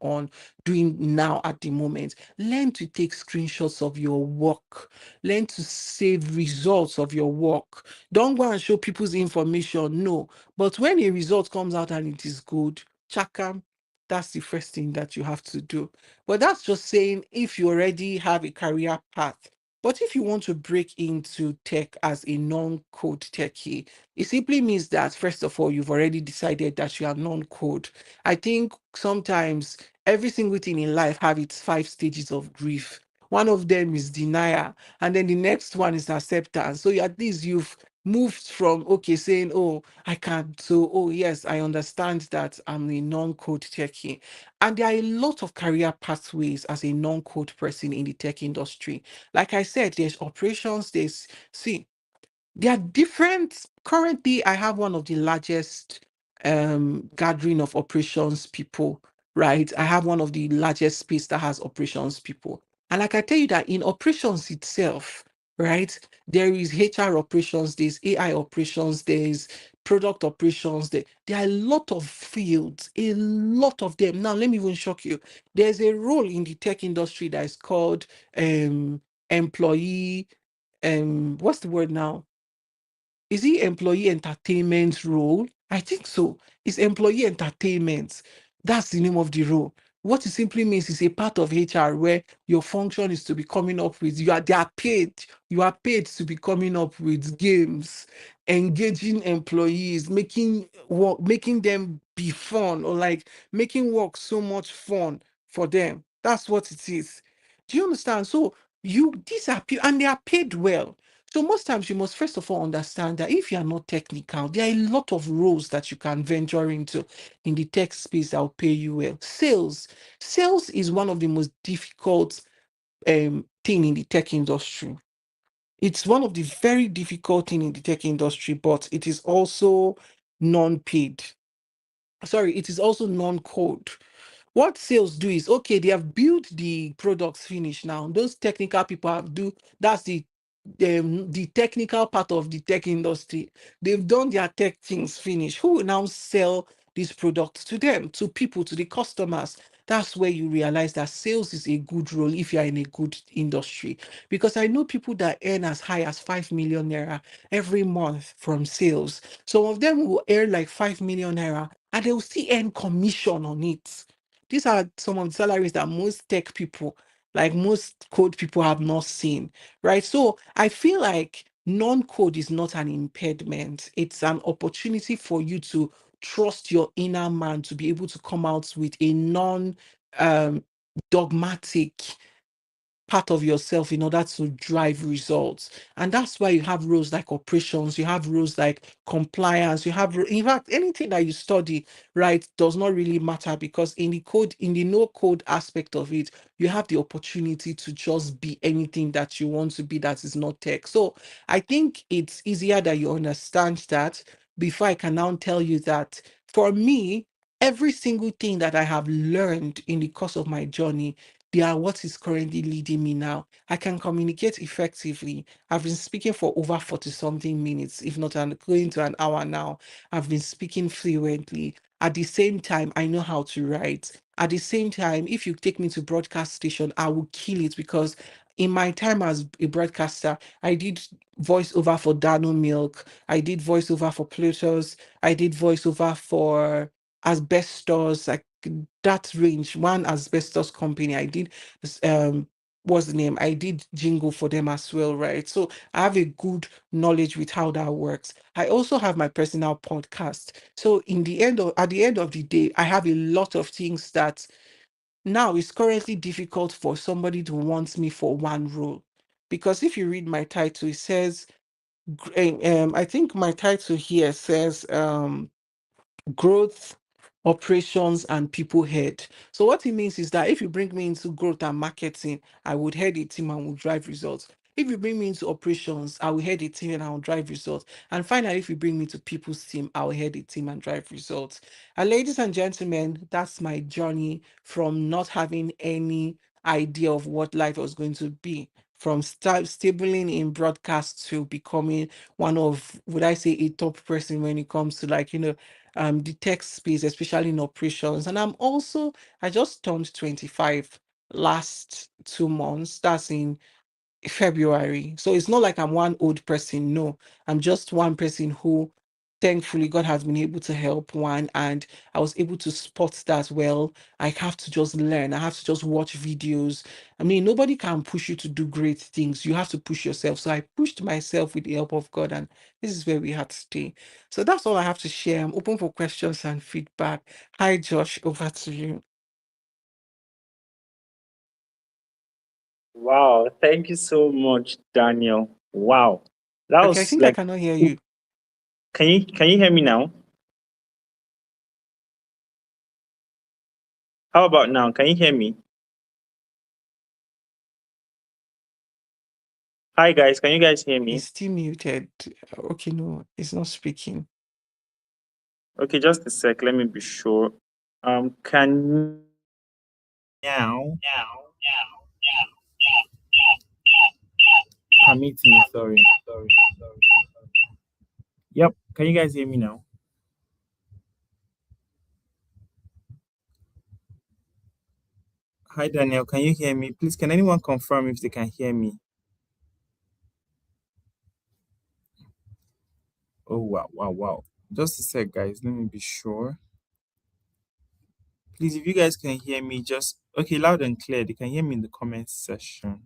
now at the moment, learn to take screenshots of your work. Learn to save results of your work. Don't go and show people's information. No. But when a result comes out and it is good, chakam, that's the first thing that you have to do. But that's just saying if you already have a career path. But if you want to break into tech as a non-code techie, it simply means that, first of all, you've already decided that you are non-code. I think sometimes every single thing in life have its 5 stages of grief. One of them is denial, and then the next one is acceptance. So at least you've moved from okay saying, oh, I can't, so oh yes, I understand that I'm a non-code techie. And there are a lot of career pathways as a non-code person in the tech industry. Like I said, there's operations, there's see, They are different. Currently, I have one of the largest gathering of operations people, right? I have one of the largest space that has operations people. And like I tell you that in operations itself, right, there is HR operations, there's AI operations, there's product operations, there are a lot of fields, a lot of them. Now, let me even shock you. There's a role in the tech industry that is called employee, what's the word now? Is it employee entertainment role? I think so. It's employee entertainment. That's the name of the role. What it simply means is a part of HR where your function is to be coming up with, they are paid. You are paid to be coming up with games, engaging employees, making work, making them be fun, or like making work so much fun for them. That's what it is. Do you understand? So these are people and they are paid well. So most times you must first of all understand that if you are not technical, there are a lot of roles that you can venture into in the tech space that will pay you well. Sales is one of the most difficult thing in the tech industry. It's one of the very difficult thing in the tech industry, but it is also non-paid. Sorry, it is also non-code. What sales do is okay, they have built the products finish now. Those technical people have do that's the technical part of the tech industry. They've done their tech things finish. Who will now sell these products to them, to people, to the customers? That's where you realize that sales is a good role if you are in a good industry. Because I know people that earn as high as 5 million naira every month from sales. Some of them will earn like 5 million naira and they will still earn commission on it. These are some of the salaries that most tech people, like most code people, have not seen, right? So I feel like non-code is not an impediment. It's an opportunity for you to trust your inner man to be able to come out with a um, dogmatic part of yourself in order to drive results. And that's why you have roles like operations, you have roles like compliance, in fact, anything that you study, right, does not really matter because in the no code aspect of it, you have the opportunity to just be anything that you want to be that is not tech. So I think it's easier that you understand that before I can now tell you that for me, every single thing that I have learned in the course of my journey, they are what is currently leading me now. I can communicate effectively. I've been speaking for over 40 something minutes, if not going to an hour now. I've been speaking fluently. At the same time, I know how to write. At the same time, if you take me to broadcast station, I will kill it because in my time as a broadcaster, I did voiceover for Dano Milk. I did voiceover for Plutos. I did voiceover for Asbestos. Like that range, one asbestos company. I did what's the name? I did jingle for them as well, right? So I have a good knowledge with how that works. I also have my personal podcast. So at the end of the day, I have a lot of things that now it's currently difficult for somebody to want me for one role. Because if you read my title, it says I think my title here says growth, operations, and people head. So what it means is that if you bring me into growth and marketing, I would head a team and will drive results. If you bring me into operations, I will head a team and I will drive results. And finally, if you bring me to people's team, I will head a team and drive results. And ladies and gentlemen, that's my journey from not having any idea of what life was going to be, from stabling in broadcast to becoming one of, would I say, a top person when it comes to like, the tech space, especially in operations. And I just turned 25 last 2 months. That's in February. So it's not like I'm one old person. No, I'm just one person who thankfully God has been able to help one. And I was able to spot that well. I have to just learn. I have to just watch videos. I mean, nobody can push you to do great things. You have to push yourself. So I pushed myself with the help of God. And this is where we had to stay. So that's all I have to share. I'm open for questions and feedback. Hi, Josh. Over to you. Wow, thank you so much, Daniel. Wow. That Okay, I was think I like, cannot hear you. can you hear me now? How about now? Can you hear me? Hi guys, can you guys hear It's me? still muted. Okay, no, it's not speaking. Okay, just a sec. Let me be sure. Can now permit me? Sorry. Yep. Can you guys hear me now? Hi Daniel, can you hear me? Please, can anyone confirm if they can hear me? Oh wow. Just a sec, guys. Let me be sure. Please, if you guys can hear me, just okay, loud and clear. They can hear me in the comment section.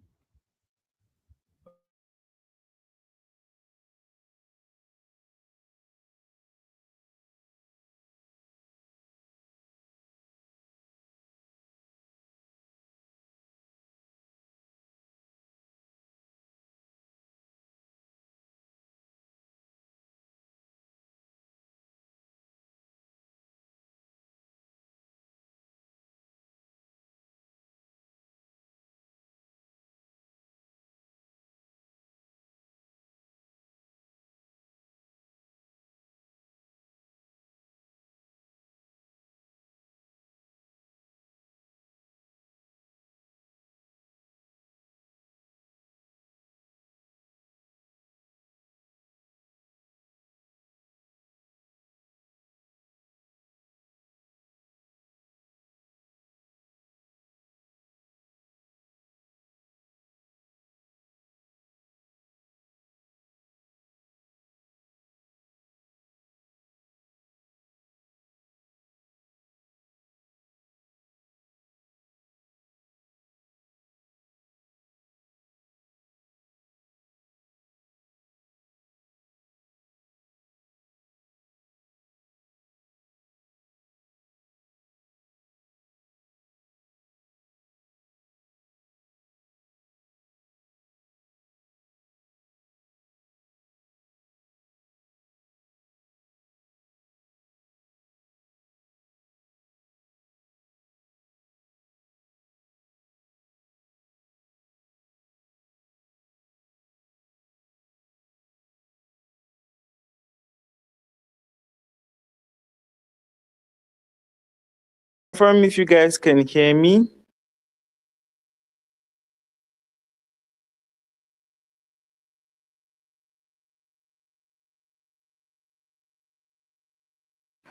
Confirm if you guys can hear me.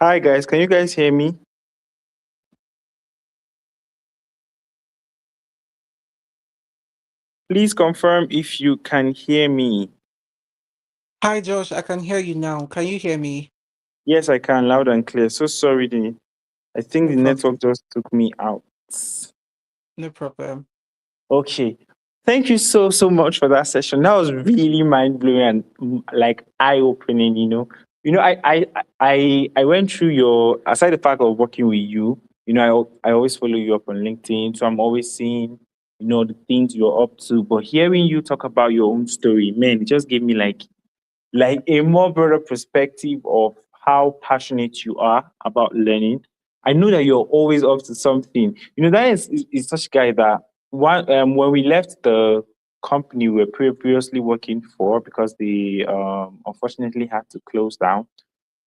Hi guys, can you guys hear me? Please confirm if you can hear me. Hi, Josh. I can hear you now. Can you hear me? Yes, I can, loud and clear. So sorry, I think No the problem. network just took me out. No problem. Okay. Thank you so much for that session. That was really mind blowing and like eye opening. I went through your aside the fact of working with you. I always follow you up on LinkedIn, so I'm always seeing the things you're up to. But hearing you talk about your own story, man, it just gave me like a more broader perspective of how passionate you are about learning. I know that you're always up to something. That is such a guy that when we left the company we were previously working for because they unfortunately had to close down.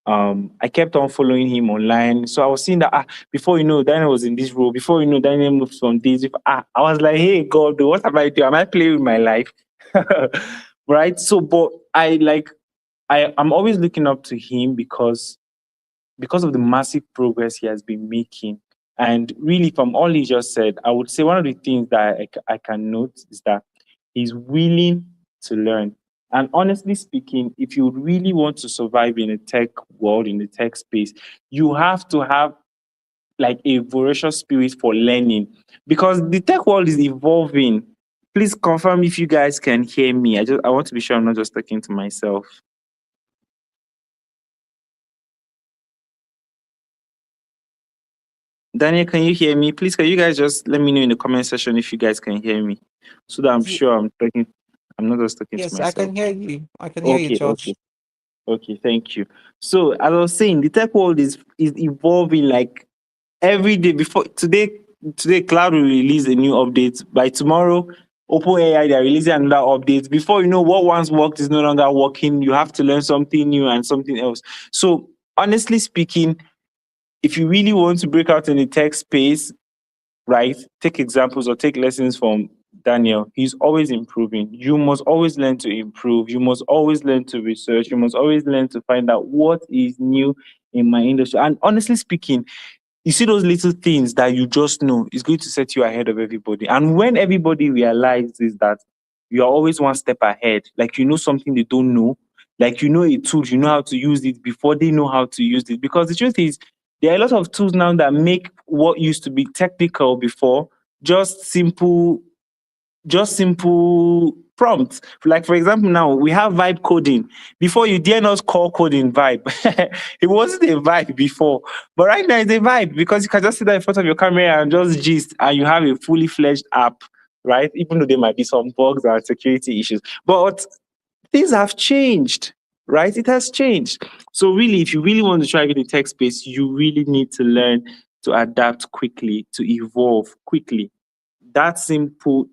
I kept on following him online. So I was seeing that before Daniel was in this role, before Daniel moved from this. I was like, hey God, what am I doing? Am I playing with my life? Right. So but I'm always looking up to him because of the massive progress he has been making. And really, from all he just said, I would say one of the things that I can note is that he's willing to learn. And honestly speaking, if you really want to survive in a tech world, in the tech space, you have to have like a voracious spirit for learning because the tech world is evolving. Please confirm if you guys can hear me. I want to be sure I'm not just talking to myself. Daniel, can you hear me? Please, can you guys just let me know in the comment section if you guys can hear me, so that I'm Ye- sure I'm not just talking to Yes, I myself. can hear you. I can hear you, Okay, Josh. okay. Thank you. So, as I was saying, the tech world is evolving like every day. Before today, cloud will release a new update by tomorrow. OpenAI, they're releasing another update. Before you know, what once worked is no longer working. You have to learn something new and something else. So, honestly speaking, if you really want to break out in the tech space, right, take examples or take lessons from Daniel. He's always improving. You must always learn to improve. You must always learn to research. You must always learn to find out what is new in my industry. And honestly speaking, you see those little things that you just know is going to set you ahead of everybody. And when everybody realizes that you are always one step ahead, like you know something they don't know, like you know a tool, you know how to use it before they know how to use it. Because the truth is, there are a lot of tools now that make what used to be technical before just simple prompts. Like for example, now we have vibe coding. Before you dare not call coding vibe. It wasn't a vibe before, but right now it's a vibe because you can just sit there in front of your camera and just gist, and you have a fully fledged app, right? Even though there might be some bugs and security issues, but things have changed, right? It has changed. So really, if you really want to try in the tech space, you really need to learn to adapt quickly, to evolve quickly. That simple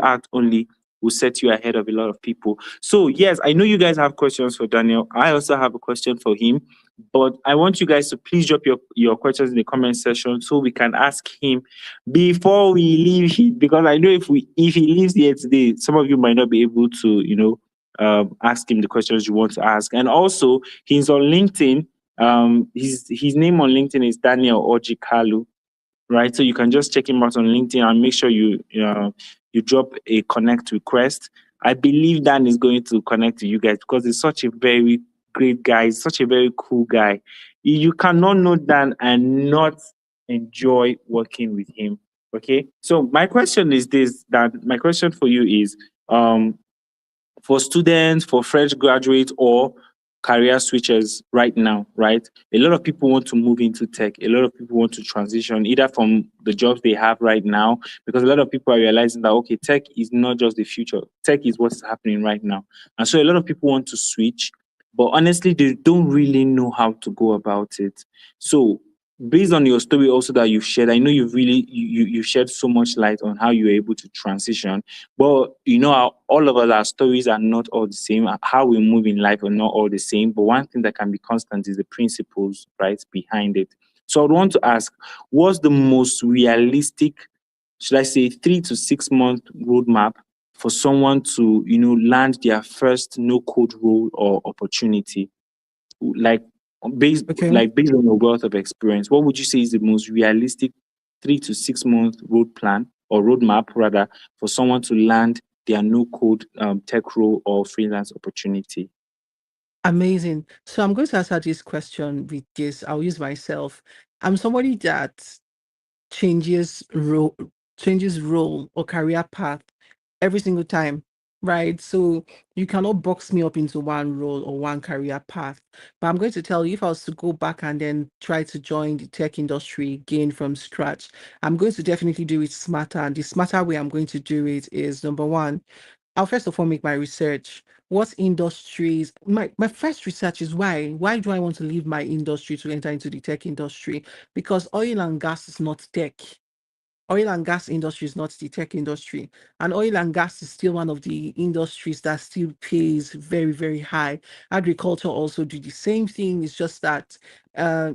act only will set you ahead of a lot of people. So yes, I know you guys have questions for Daniel. I also have a question for him, but I want you guys to please drop your questions in the comment section so we can ask him before we leave here, because I know if he leaves here today, some of you might not be able to ask him the questions you want to ask. And also, he's on LinkedIn. His name on LinkedIn is Daniel Ojikalu, right? So you can just check him out on LinkedIn and make sure you drop a connect request. I believe Dan is going to connect to you guys because he's such a very great guy. He's such a very cool guy. You cannot know Dan and not enjoy working with him. Okay. So my question is this: that my question for you is, for students, for fresh graduates, or career switchers right now, right? A lot of people want to move into tech. A lot of people want to transition either from the jobs they have right now, because a lot of people are realizing that, okay, tech is not just the future, tech is what's happening right now. And so a lot of people want to switch, but honestly, they don't really know how to go about it. So, based on your story also that you've shared, I know you've shed so much light on how you were able to transition, but all of us, our stories are not all the same. How we move in life are not all the same. But one thing that can be constant is the principles, right, behind it. So I would want to ask, what's the most realistic, should I say, 3 to 6 month roadmap for someone to, land their first no code role or opportunity? Like based Okay. like based on your wealth of experience, what would you say is the most realistic 3 to 6 month road plan or roadmap rather for someone to land their no code tech role or freelance opportunity? Amazing. So I'm going to answer this question with this. I'll use myself. I'm somebody that changes role changes role or career path every single time, right? So you cannot box me up into one role or one career path. But I'm going to tell you, if I was to go back and then try to join the tech industry again from scratch, I'm going to definitely do it smarter. And the smarter way I'm going to do it is, number one, I'll first of all make my research. What industries? My first research is why. Why do I want to leave my industry to enter into the tech industry? Because oil and gas is not tech. Oil and gas industry is not the tech industry, and oil and gas is still one of the industries that still pays very, very high. Agriculture also do the same thing. It's just that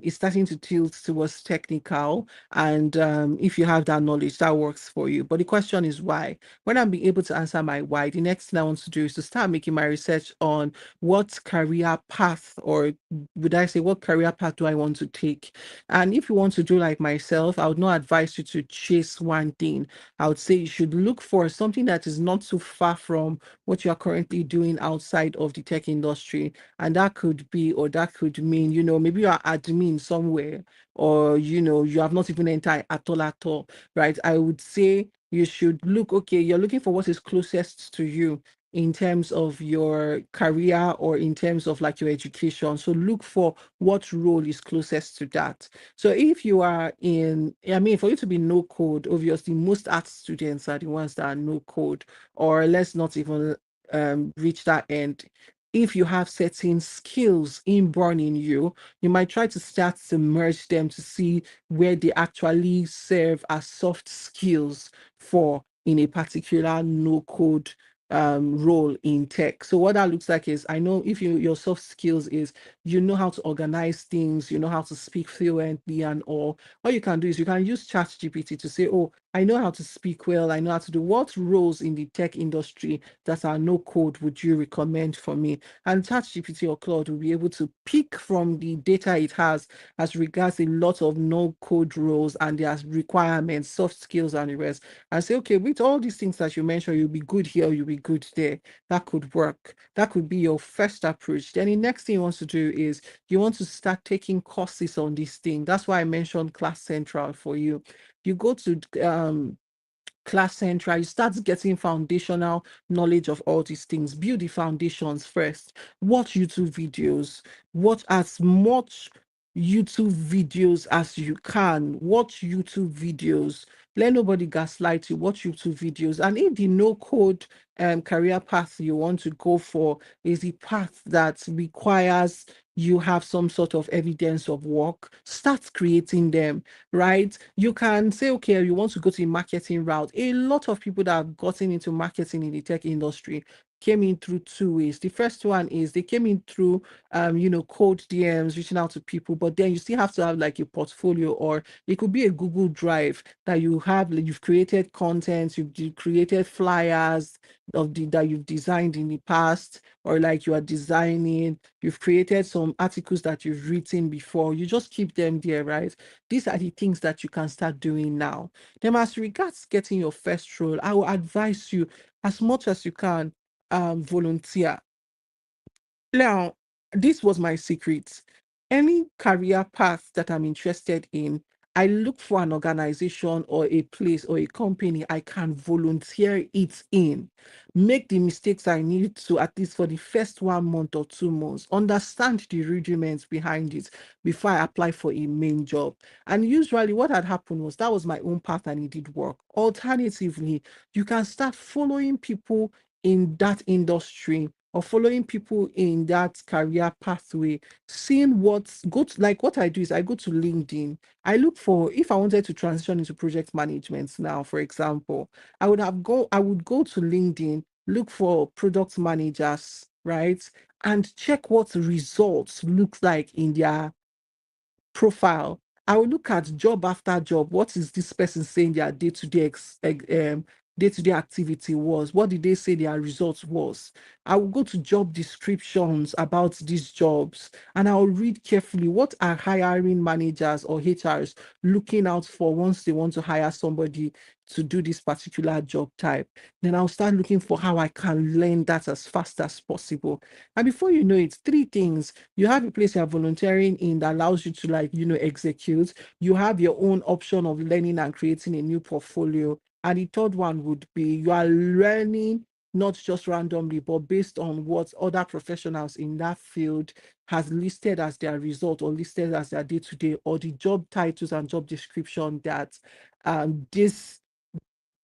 it's starting to tilt towards technical, and if you have that knowledge, that works for you. But the question is why. When I'm being able to answer my why, the next thing I want to do is to start making my research on what career path, or would I say what career path do I want to take. And if you want to do like myself, I would not advise you to chase one thing. I would say you should look for something that is not too far from what you are currently doing outside of the tech industry. And that could be, or that could mean, maybe you are admin somewhere, or, you have not even entered at all, right? I would say you should look, okay, you're looking for what is closest to you in terms of your career or in terms of like your education. So look for what role is closest to that. So if you are I mean, for you to be no code, obviously most art students are the ones that are no code, or let's not even reach that end. If you have certain skills inborn in you, you might try to start to merge them to see where they actually serve as soft skills for in a particular no code role in tech. So what that looks like is, I know if your soft skills is you know how to organize things, you know how to speak fluently and all you can do is you can use ChatGPT to say, oh, I know how to speak well, I know how to do what roles in the tech industry that are no code would you recommend for me? And ChatGPT or Claude will be able to pick from the data it has as regards a lot of no code roles and their requirements, soft skills, and the rest, and say, okay, with all these things that you mentioned, you'll be good here, you'll be good there. That could work. That could be your first approach. Then the next thing you want to do is you want to start taking courses on this thing. That's why I mentioned Class Central for you. You go to Class Central, you start getting foundational knowledge of all these things. Build the foundations first. Watch YouTube videos. Watch as much YouTube videos as you can. Watch YouTube videos. Let nobody gaslight you. Watch YouTube videos. And if the no code career path you want to go for is a path that requires you have some sort of evidence of work, start creating them, right? You can say, okay, you want to go to a marketing route. A lot of people that have gotten into marketing in the tech industry came in through two ways. The first one is they came in through cold DMs, reaching out to people, but then you still have to have like a portfolio, or it could be a Google Drive that you have, like, you've created content, you've created flyers that you've designed in the past, or like you are designing, you've created some articles that you've written before. You just keep them there, right? These are the things that you can start doing now. Then, as regards getting your first role, I will advise you as much as you can volunteer. Now, this was my secret. Any career path that I'm interested in, I look for an organization or a place or a company I can volunteer it in. Make the mistakes I need to, at least for the first 1 month or 2 months. Understand the rudiments behind it before I apply for a main job. And usually, what had happened was that was my own path and it did work. Alternatively, you can start following people in that industry or following people in that career pathway, seeing what I do is I go to LinkedIn. I look for, if I wanted to transition into project management now, for example, I would go to LinkedIn, look for product managers, right? And check what results look like in their profile. I will look at job after job. What is this person saying their day-to-day activity was? What did they say their results was? I will go to job descriptions about these jobs and I will read carefully what are hiring managers or HRs looking out for once they want to hire somebody to do this particular job type. Then I'll start looking for how I can learn that as fast as possible. And before you know it, three things: you have a place you're volunteering in that allows you to, like, execute. You have your own option of learning and creating a new portfolio. And the third one would be you are learning not just randomly, but based on what other professionals in that field has listed as their result or listed as their day-to-day, or the job titles and job description that this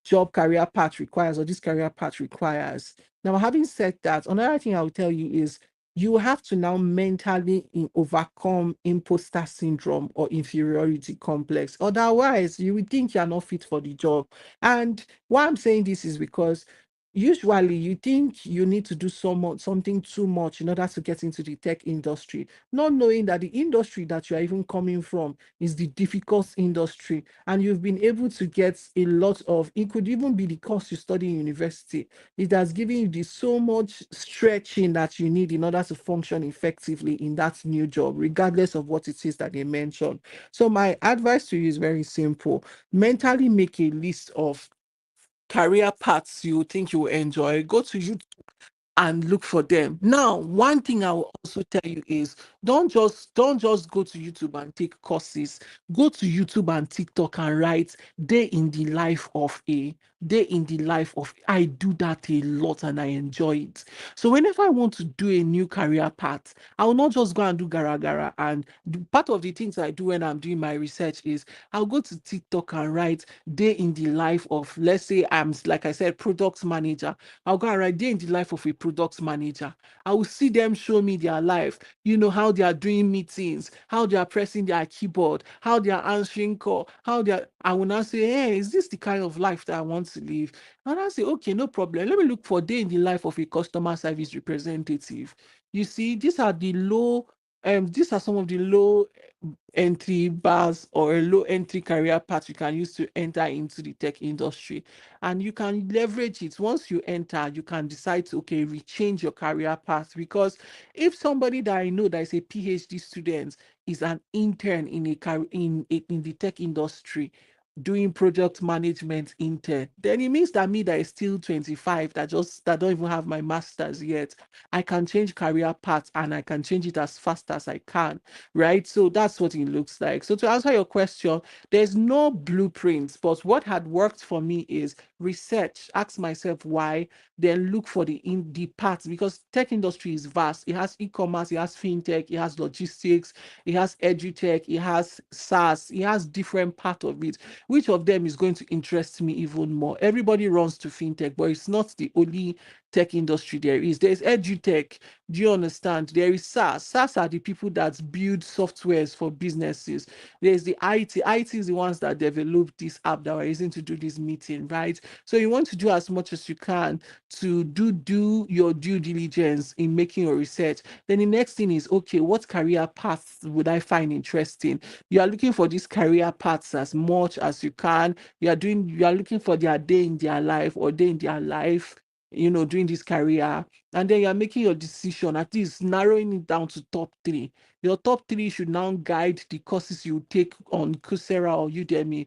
job career path requires, or this career path requires. Now, having said that, another thing I will tell you is you have to now mentally overcome imposter syndrome or inferiority complex. Otherwise, you would think you're not fit for the job. And why I'm saying this is because usually you think you need to do something too much in order to get into the tech industry, not knowing that the industry that you're even coming from is the difficult industry, and you've been able to get a lot of, it could even be the course you study in university. It has given you the so much stretching that you need in order to function effectively in that new job, regardless of what it is that they mention. So my advice to you is very simple: mentally make a list of career paths you think you will enjoy. Go to YouTube and look for them. Now, one thing I will also tell you is don't just go to YouTube and take courses. Go to YouTube and TikTok and write day in the life of a day in the life of. I do that a lot and I enjoy it. So whenever I want to do a new career path, I will not just go and do gara gara. And part of the things I do when I'm doing my research is I'll go to TikTok and write day in the life of, let's say I'm, like I said, product manager. I'll go and write day in the life of a product product manager. I will see them show me their life, how they are doing meetings, how they are pressing their keyboard, how they are answering call, I will now say, hey, is this the kind of life that I want to live? And I say, okay, no problem. Let me look for day in the life of a customer service representative. You see, these are some of the low entry bars or a low entry career path you can use to enter into the tech industry. And you can leverage it. Once you enter, you can decide to, okay, rechange your career path. Because if somebody that I know that is a PhD student is an intern in in the tech industry, doing project management intern, then it means that me that is still 25, that don't even have my master's yet, I can change career path and I can change it as fast as I can, right? So that's what it looks like. So to answer your question, there's no blueprints, but what had worked for me is research, ask myself why, then look for the parts, because tech industry is vast. It has e-commerce, it has fintech, it has logistics, it has edutech, it has SaaS, it has different part of it. Which of them is going to interest me even more? Everybody runs to fintech, but it's not the only tech industry there is. There's edutech. Do you understand? There is SaaS. SaaS are the people that build softwares for businesses. There's the IT. IT is the ones that develop this app that we're using to do this meeting, right? So you want to do as much as you can to do your due diligence in making your research. Then the next thing is, okay, what career paths would I find interesting? You are looking for these career paths as much as you can. You are looking for their day in their life or day in their life, doing this career. And then you're making your decision, at least narrowing it down to top three. Your top three should now guide the courses you take on Coursera or Udemy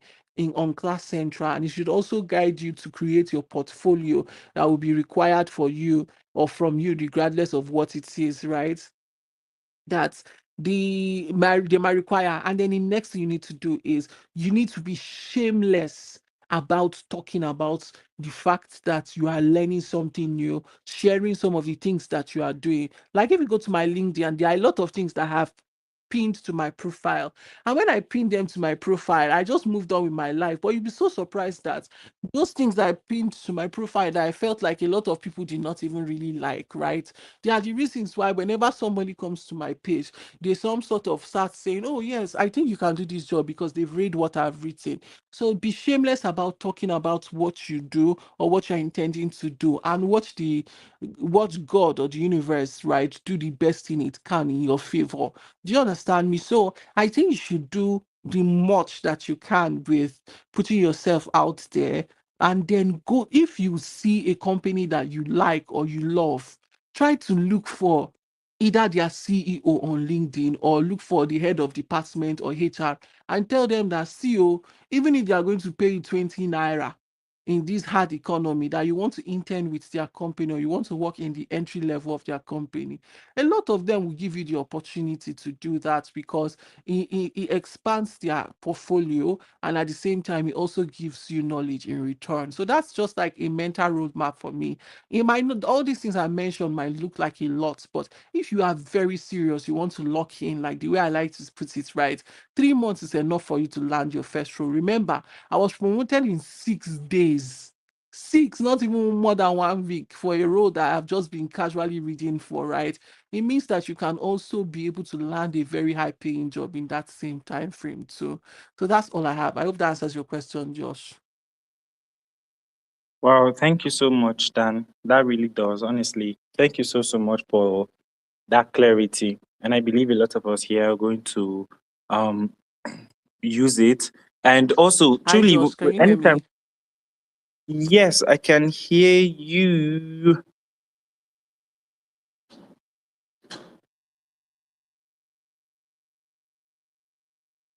on Class Central. And it should also guide you to create your portfolio that will be required for you or from you, regardless of what it is, right? That they might require. And then the next thing you need to do is you need to be shameless about talking about the fact that you are learning something new, sharing some of the things that you are doing. Like if you go to my LinkedIn, there are a lot of things that have pinned to my profile. And when I pinned them to my profile, I just moved on with my life. But you'd be so surprised that those things that I pinned to my profile that I felt like a lot of people did not even really like, right? They are the reasons why whenever somebody comes to my page, they some sort of start saying, oh yes, I think you can do this job because they've read what I've written. So be shameless about talking about what you do or what you're intending to do, and what God or the universe, right, do the best thing it can in your favor. Do you understand me? So I think you should do the much that you can with putting yourself out there, and then go. If you see a company that you like or you love, try to look for either their CEO on LinkedIn or look for the head of department or HR and tell them that CEO, even if they are going to pay you 20 naira in this hard economy, that you want to intern with their company or you want to work in the entry level of their company. A lot of them will give you the opportunity to do that because it expands their portfolio, and at the same time it also gives you knowledge in return. So that's just like a mental roadmap for me. It might not, all these things I mentioned might look like a lot, but if you are very serious, you want to lock in, like the way I like to put it, right? 3 months is enough for you to land your first role. Remember, I was promoted in 6 days. Six, not even more than 1 week, for a role that I've just been casually reading for, right? It means that you can also be able to land a very high paying job in that same time frame too. So that's all I have. I hope that answers your question, Josh. Wow, thank you so much, Dan. That really does, honestly. Thank you so much for that clarity. And I believe a lot of us here are going to um use it. And also, Hi, truly, Josh. Can you hear anytime, me? yes, I can hear you.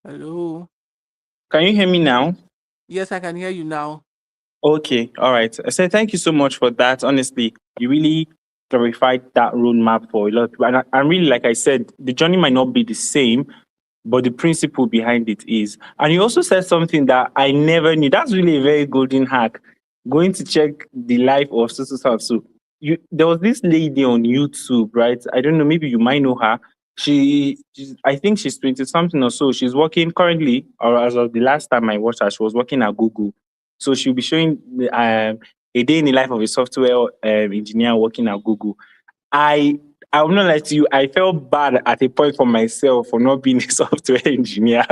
Hello. Can you hear me now? Yes, I can hear you now. Okay, all right. I said thank you so much for that. Honestly, you really clarified that roadmap for a lot of people. And really, like I said, the journey might not be the same, but the principle behind it is. And you also said something that I never knew. That's really a very golden hack. Going to check the life of so so so. So there was this lady on YouTube, right? I don't know, maybe you might know her. I think she's 20 something or so. She's working currently, or as of the last time I watched her, she was working at Google. So she'll be showing a day in the life of a software engineer working at Google. I I will not lie to you. I felt bad at a point for myself for not being a software engineer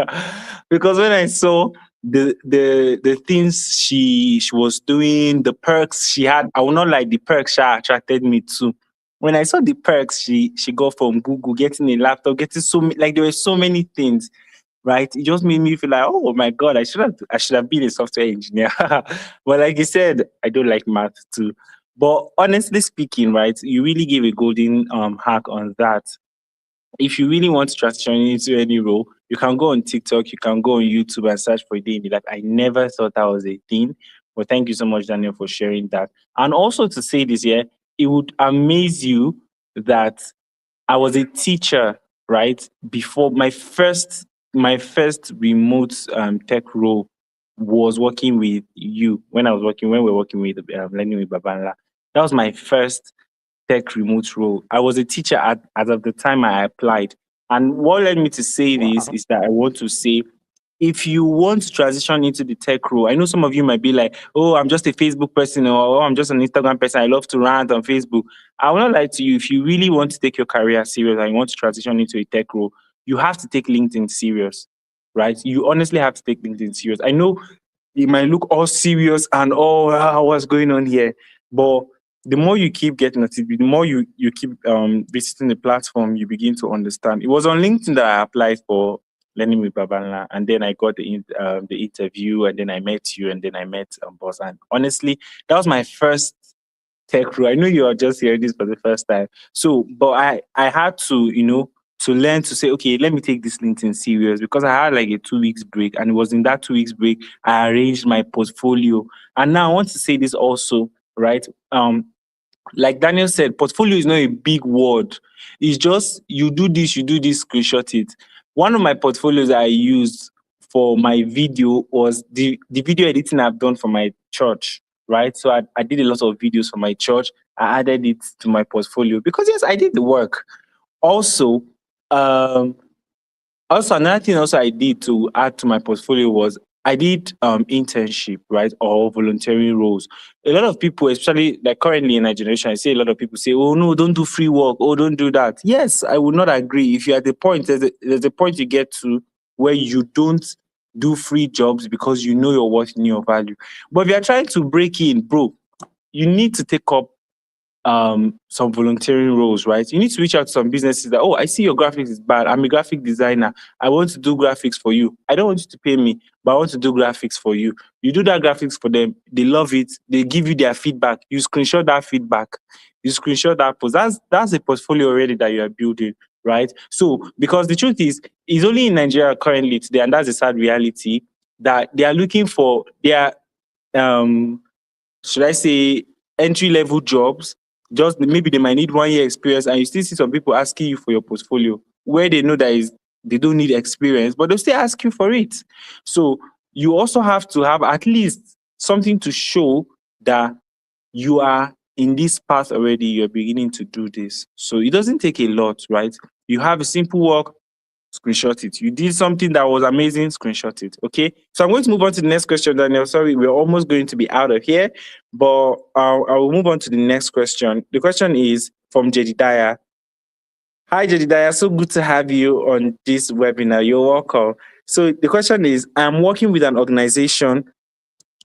because when I saw the things she was doing, the perks she had, I will not lie. The perks she attracted me too. When I saw the perks she got from Google, getting a laptop, getting like there were so many things, right? It just made me feel like, oh my god, I should have been a software engineer. But like you said, I don't like math too. But honestly speaking, right, you really gave a golden hack on that. If you really want to transition into any role, you can go on TikTok, you can go on YouTube and search for a day in the life. I never thought that was a thing. But thank you so much, Daniel, for sharing that. And also to say this, yeah, it would amaze you that I was a teacher, right? Before my first remote tech role was working with you when we were working with learning with Babanla. That was my first tech remote role. I was a teacher as of the time I applied. And what led me to say this Wow. is that I want to say if you want to transition into the tech role, I know some of you might be like, oh, I'm just a Facebook person or oh, I'm just an Instagram person. I love to rant on Facebook. I will not lie to you. If you really want to take your career serious and you want to transition into a tech role, you have to take LinkedIn serious, right? You honestly have to take LinkedIn serious. I know it might look all serious and oh, what's going on here? But the more you keep getting at it, the more you keep visiting the platform, you begin to understand. It was on LinkedIn that I applied for learning with Babanla, and then I got the interview, and then I met you, and then I met Boss. And honestly, that was my first tech role. I know you are just hearing this for the first time. So, but I had to, to learn to say, okay, let me take this LinkedIn serious because I had like a 2 weeks break, and it was in that 2 weeks break I arranged my portfolio. And now I want to say this also, right? Like Daniel said, portfolio is not a big word. It's just you do this, screenshot it. One of my portfolios I used for my video was the video editing I've done for my church, right? So I did a lot of videos for my church. I added it to my portfolio because yes, I did the work. Also, um, another thing also I did to add to my portfolio was I did internship, right, or volunteering roles. A lot of people, especially like currently in our generation, I see a lot of people say, "Oh no, don't do free work. Oh, don't do that." Yes, I would not agree. If you're at the point, there's a point you get to where you don't do free jobs because you know your worth and your value. But if you're trying to break in, bro, you need to take up some volunteering roles, right? You need to reach out to some businesses that, oh, I see your graphics is bad. I'm a graphic designer. I want to do graphics for you. I don't want you to pay me, but I want to do graphics for you. You do that graphics for them. They love it. They give you their feedback. You screenshot that feedback. You screenshot that post. That's a portfolio already that you are building, right? So because the truth is, it's only in Nigeria currently today, and that's a sad reality that they are looking for their um should I say, entry level jobs. Just maybe they might need 1 year experience, and you still see some people asking you for your portfolio where they know that is they don't need experience, but they'll still ask you for it. So you also have to have at least something to show that you are in this path already. You're beginning to do this. So it doesn't take a lot, right? You have a simple work, screenshot it. You did something that was amazing, screenshot it. Okay. So I'm going to move on to the next question, Daniel. Sorry, we're almost going to be out of here, but I will move on to the next question. The question is from Jedidiah. Hi, Jedidiah. So good to have you on this webinar. You're welcome. So the question is I'm working with an organization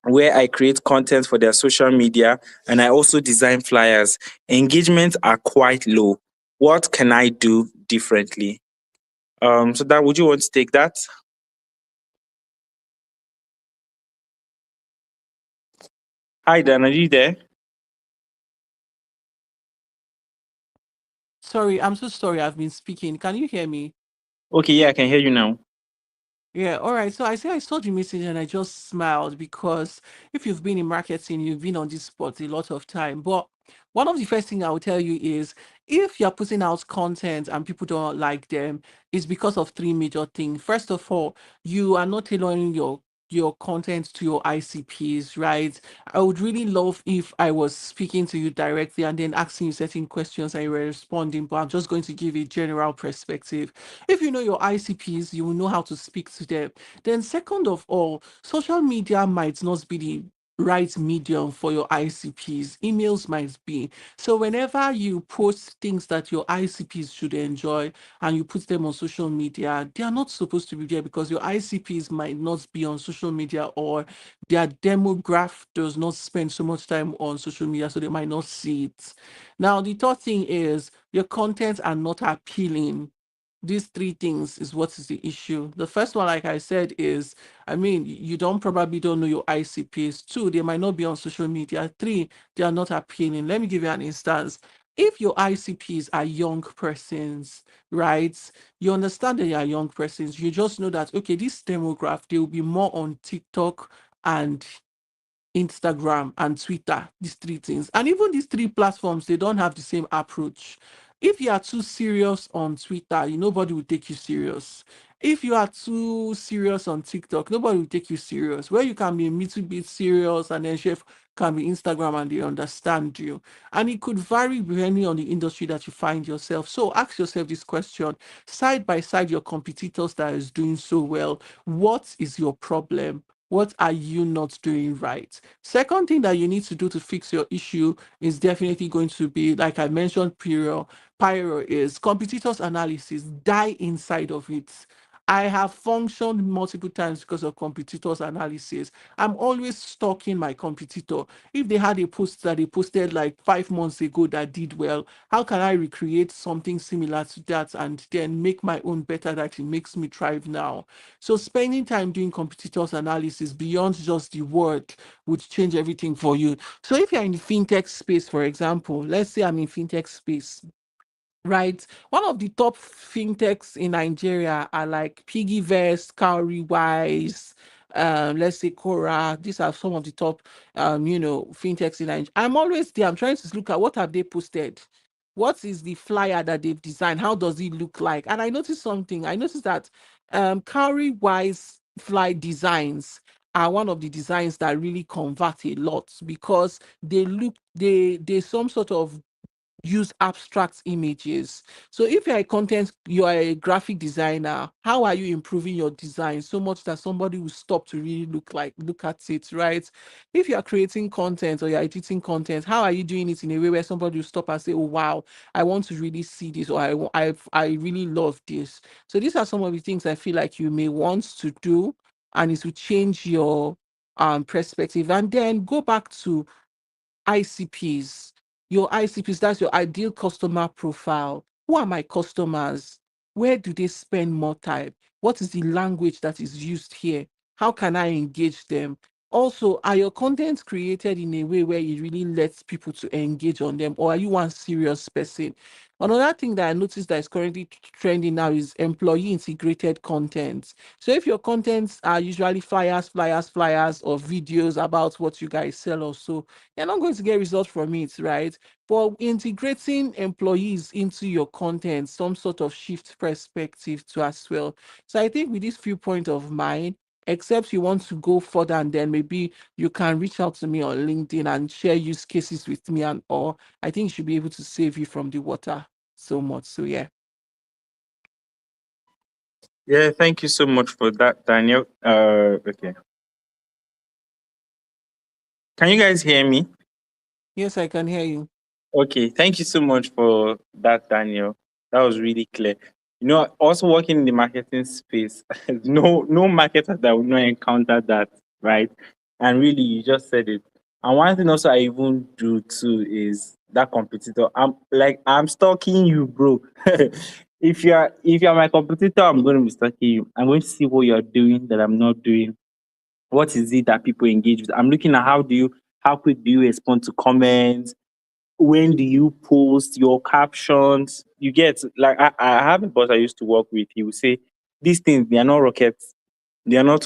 where I create content for their social media and I also design flyers. Engagements are quite low. What can I do differently? So that would you want to take that? Hi, Dan, are you there? Sorry, I'm so sorry. I've been speaking. Can you hear me? Okay, yeah, I can hear you now. Yeah, all right. So I say I saw the message and I just smiled because if you've been in marketing, you've been on this spot a lot of time. But one of the first thing I will tell you is if you're putting out content and people don't like them, it's because of three major things. First of all, you are not tailoring your content to your ICPs, right? I would really love if I was speaking to you directly and then asking you certain questions and you were responding, but I'm just going to give a general perspective. If you know your ICPs, you will know how to speak to them. Then, second of all, social media might not be right medium for your ICPs. Emails might be. So whenever you post things that your ICPs should enjoy and you put them on social media, they are not supposed to be there because your ICPs might not be on social media, or their demographic does not spend so much time on social media, so they might not see it. Now, the third thing is your contents are not appealing. These three things is what is the issue. The first one, like I said, is, I mean, you don't know your ICPs. Two, they might not be on social media. Three, they are not appealing. Let me give you an instance. If your ICPs are young persons, right? You understand that they are young persons. You just know that, okay, this demographic, they will be more on TikTok and Instagram and Twitter, these three things. And even these three platforms, they don't have the same approach. If you are too serious on Twitter, nobody will take you serious. If you are too serious on TikTok, nobody will take you serious. Where you can be a little bit serious and then chef can be Instagram and they understand you. And it could vary depending on the industry that you find yourself. So ask yourself this question: side by side, your competitors that is doing so well, what is your problem? What are you not doing right? Second thing that you need to do to fix your issue is definitely going to be, like I mentioned, Pyro is competitors analysis. Die inside of it. I have functioned multiple times because of competitors analysis. I'm always stalking my competitor. If they had a post that they posted like 5 months ago that did well, how can I recreate something similar to that and then make my own better that it makes me thrive now? So spending time doing competitors analysis beyond just the word would change everything for you. So if you're in the fintech space, for example, let's say I'm in fintech space, right? One of the top fintechs in Nigeria are like Piggyvest, Cowrywise, let's say Cora. These are some of the top, fintechs in Nigeria. I'm always there. I'm trying to look at what have they posted. What is the flyer that they've designed? How does it look like? And I noticed something. I noticed that Cowrywise fly designs are one of the designs that really convert a lot because they some sort of use abstract images. So if you are a graphic designer, how are you improving your design so much that somebody will stop to really look at it, right? If you are creating content or you're editing content, how are you doing it in a way where somebody will stop and say, oh wow, I want to really see this, or I really love this. So these are some of the things I feel like you may want to do, and it will change your perspective. And then go back to ICPs. Your ICPs, that's your ideal customer profile. Who are my customers? Where do they spend more time? What is the language that is used here? How can I engage them? Also, are your contents created in a way where it really lets people to engage on them, or are you one serious person? Another thing that I noticed that is currently trending now is employee integrated content. So if your contents are usually flyers, or videos about what you guys sell or so, you're not going to get results from it, right? But integrating employees into your content, some sort of shift perspective to as well. So I think with this few point of mine, except you want to go further, and then maybe you can reach out to me on LinkedIn and share use cases with me and all. I think you should be able to save you from the water so much. So yeah. Yeah, thank you so much for that, Daniel. Okay. Can you guys hear me? Yes, I can hear you. Okay, thank you so much for that, Daniel. That was really clear. Also working in the marketing space, no marketer that would not encounter that, right? And really, you just said it. And one thing also I even do too is that competitor. I'm stalking you, bro. If you're my competitor, I'm going to be stalking you. I'm going to see what you're doing that I'm not doing. What is it that people engage with? I'm looking at how quick do you respond to comments? When do you post your captions? You get, like, I have a boss I used to work with. He would say these things, they are not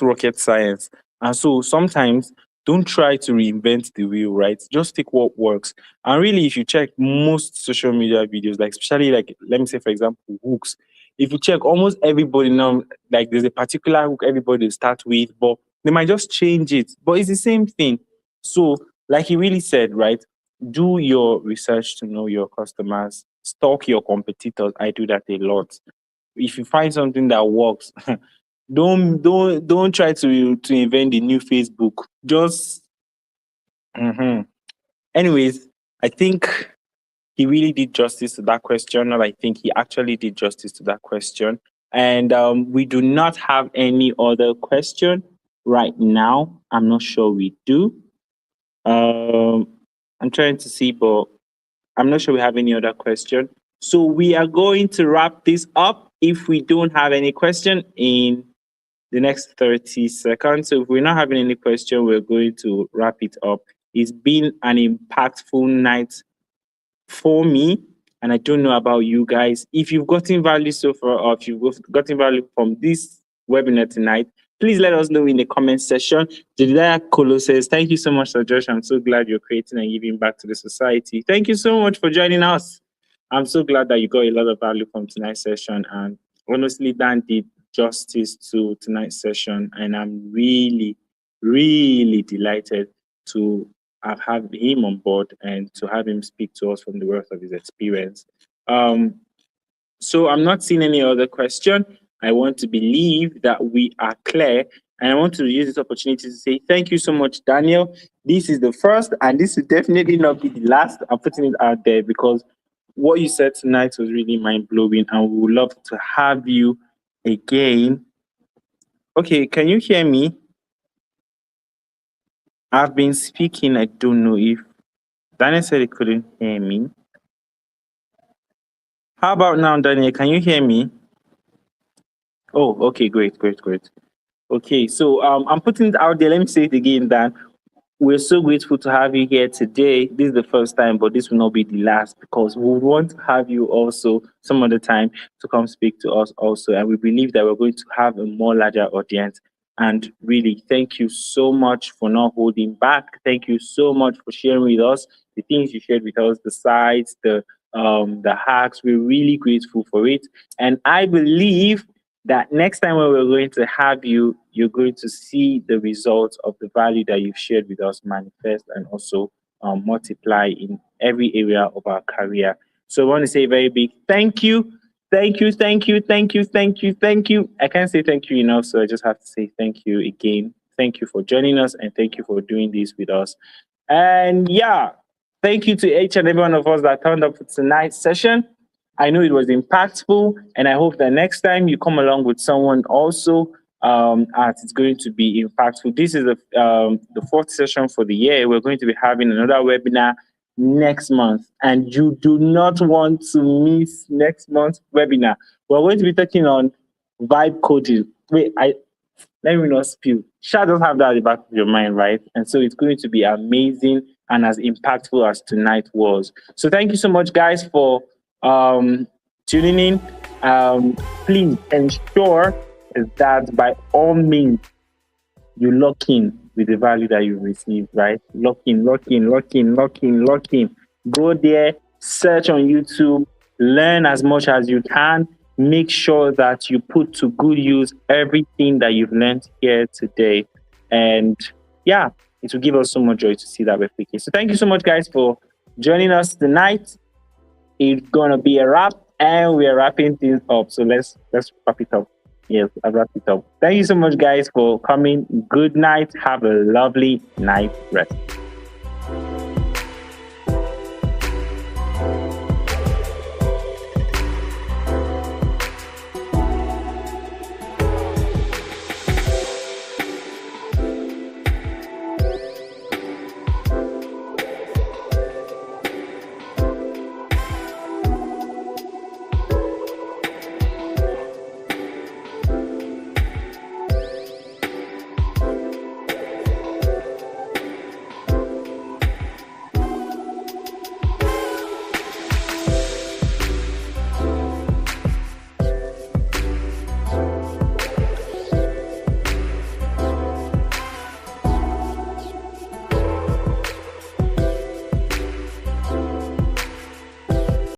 rocket science. And so sometimes don't try to reinvent the wheel, right? Just take what works. And really, if you check most social media videos, like especially, like, let me say for example, hooks. If you check almost everybody now, like there's a particular hook everybody start with, but they might just change it. But it's the same thing. So, like he really said, right? Do your research to know your customers, stalk your competitors. I do that a lot. If you find something that works, don't try to invent the new Facebook. Just Hmm. Anyways, I think he really did justice to that question. Or I think he actually did justice to that question. And we do not have any other question right now. I'm not sure we do. Um, I'm trying to see, but I'm not sure we have any other question. So we are going to wrap this up if we don't have any question in the next 30 seconds. So if we're not having any question, we're going to wrap it up. It's been an impactful night for me, and I don't know about you guys. If you've gotten value so far, or if you've gotten value from this webinar tonight, please let us know in the comment section. Jedediah Kolo says, "Thank you so much, Sir Josh. I'm so glad you're creating and giving back to the society. Thank you so much for joining us. I'm so glad that you got a lot of value from tonight's session. And honestly, Dan did justice to tonight's session. And I'm really, really delighted to have had him on board and to have him speak to us from the wealth of his experience. Um, so I'm not seeing any other question. I want to believe that we are clear. And I want to use this opportunity to say thank you so much, Daniel. This is the first, and this will definitely not be the last. I'm putting it out there because what you said tonight was really mind blowing, and we would love to have you again. Okay, can you hear me? I've been speaking. I don't know if Daniel said he couldn't hear me. How about now, Daniel? Can you hear me? Oh, okay, great, great, great. Okay, so I'm putting it out there. Let me say it again, Dan. We're so grateful to have you here today. This is the first time, but this will not be the last because we want to have you also some other time to come speak to us also. And we believe that we're going to have a more larger audience. And really, thank you so much for not holding back. Thank you so much for sharing with us the things you shared with us, the sites, the hacks. We're really grateful for it. And I believe that next time when we're going to have you, you're going to see the results of the value that you've shared with us manifest and also multiply in every area of our career. So I want to say a very big thank you. Thank you, thank you, thank you, thank you, thank you. I can't say thank you enough, so I just have to say thank you again. Thank you for joining us and thank you for doing this with us. And yeah, thank you to each and every one of us that turned up for tonight's session. I know it was impactful, and I hope that next time you come along with someone also, as it's going to be impactful. This is the fourth session for the year. We're going to be having another webinar next month, and you do not want to miss next month's webinar. We're going to be talking on vibe coding. Wait, I let me not spill. Sha just have that at the back of your mind, right? And so it's going to be amazing and as impactful as tonight was. So thank you so much, guys, for tuning in. Please ensure that by all means you lock in with the value that you receive, right? Lock in, lock in, lock in, lock in, lock in. Go there, search on YouTube, learn as much as you can. Make sure that you put to good use everything that you've learned here today. And yeah, it will give us so much joy to see that replicate. So thank you so much, guys, for joining us tonight. It's gonna be a wrap, and we're wrapping things up. So let's wrap it up. Yes, I've wrapped it up. Thank you so much, guys, for coming. Good night. Have a lovely night rest.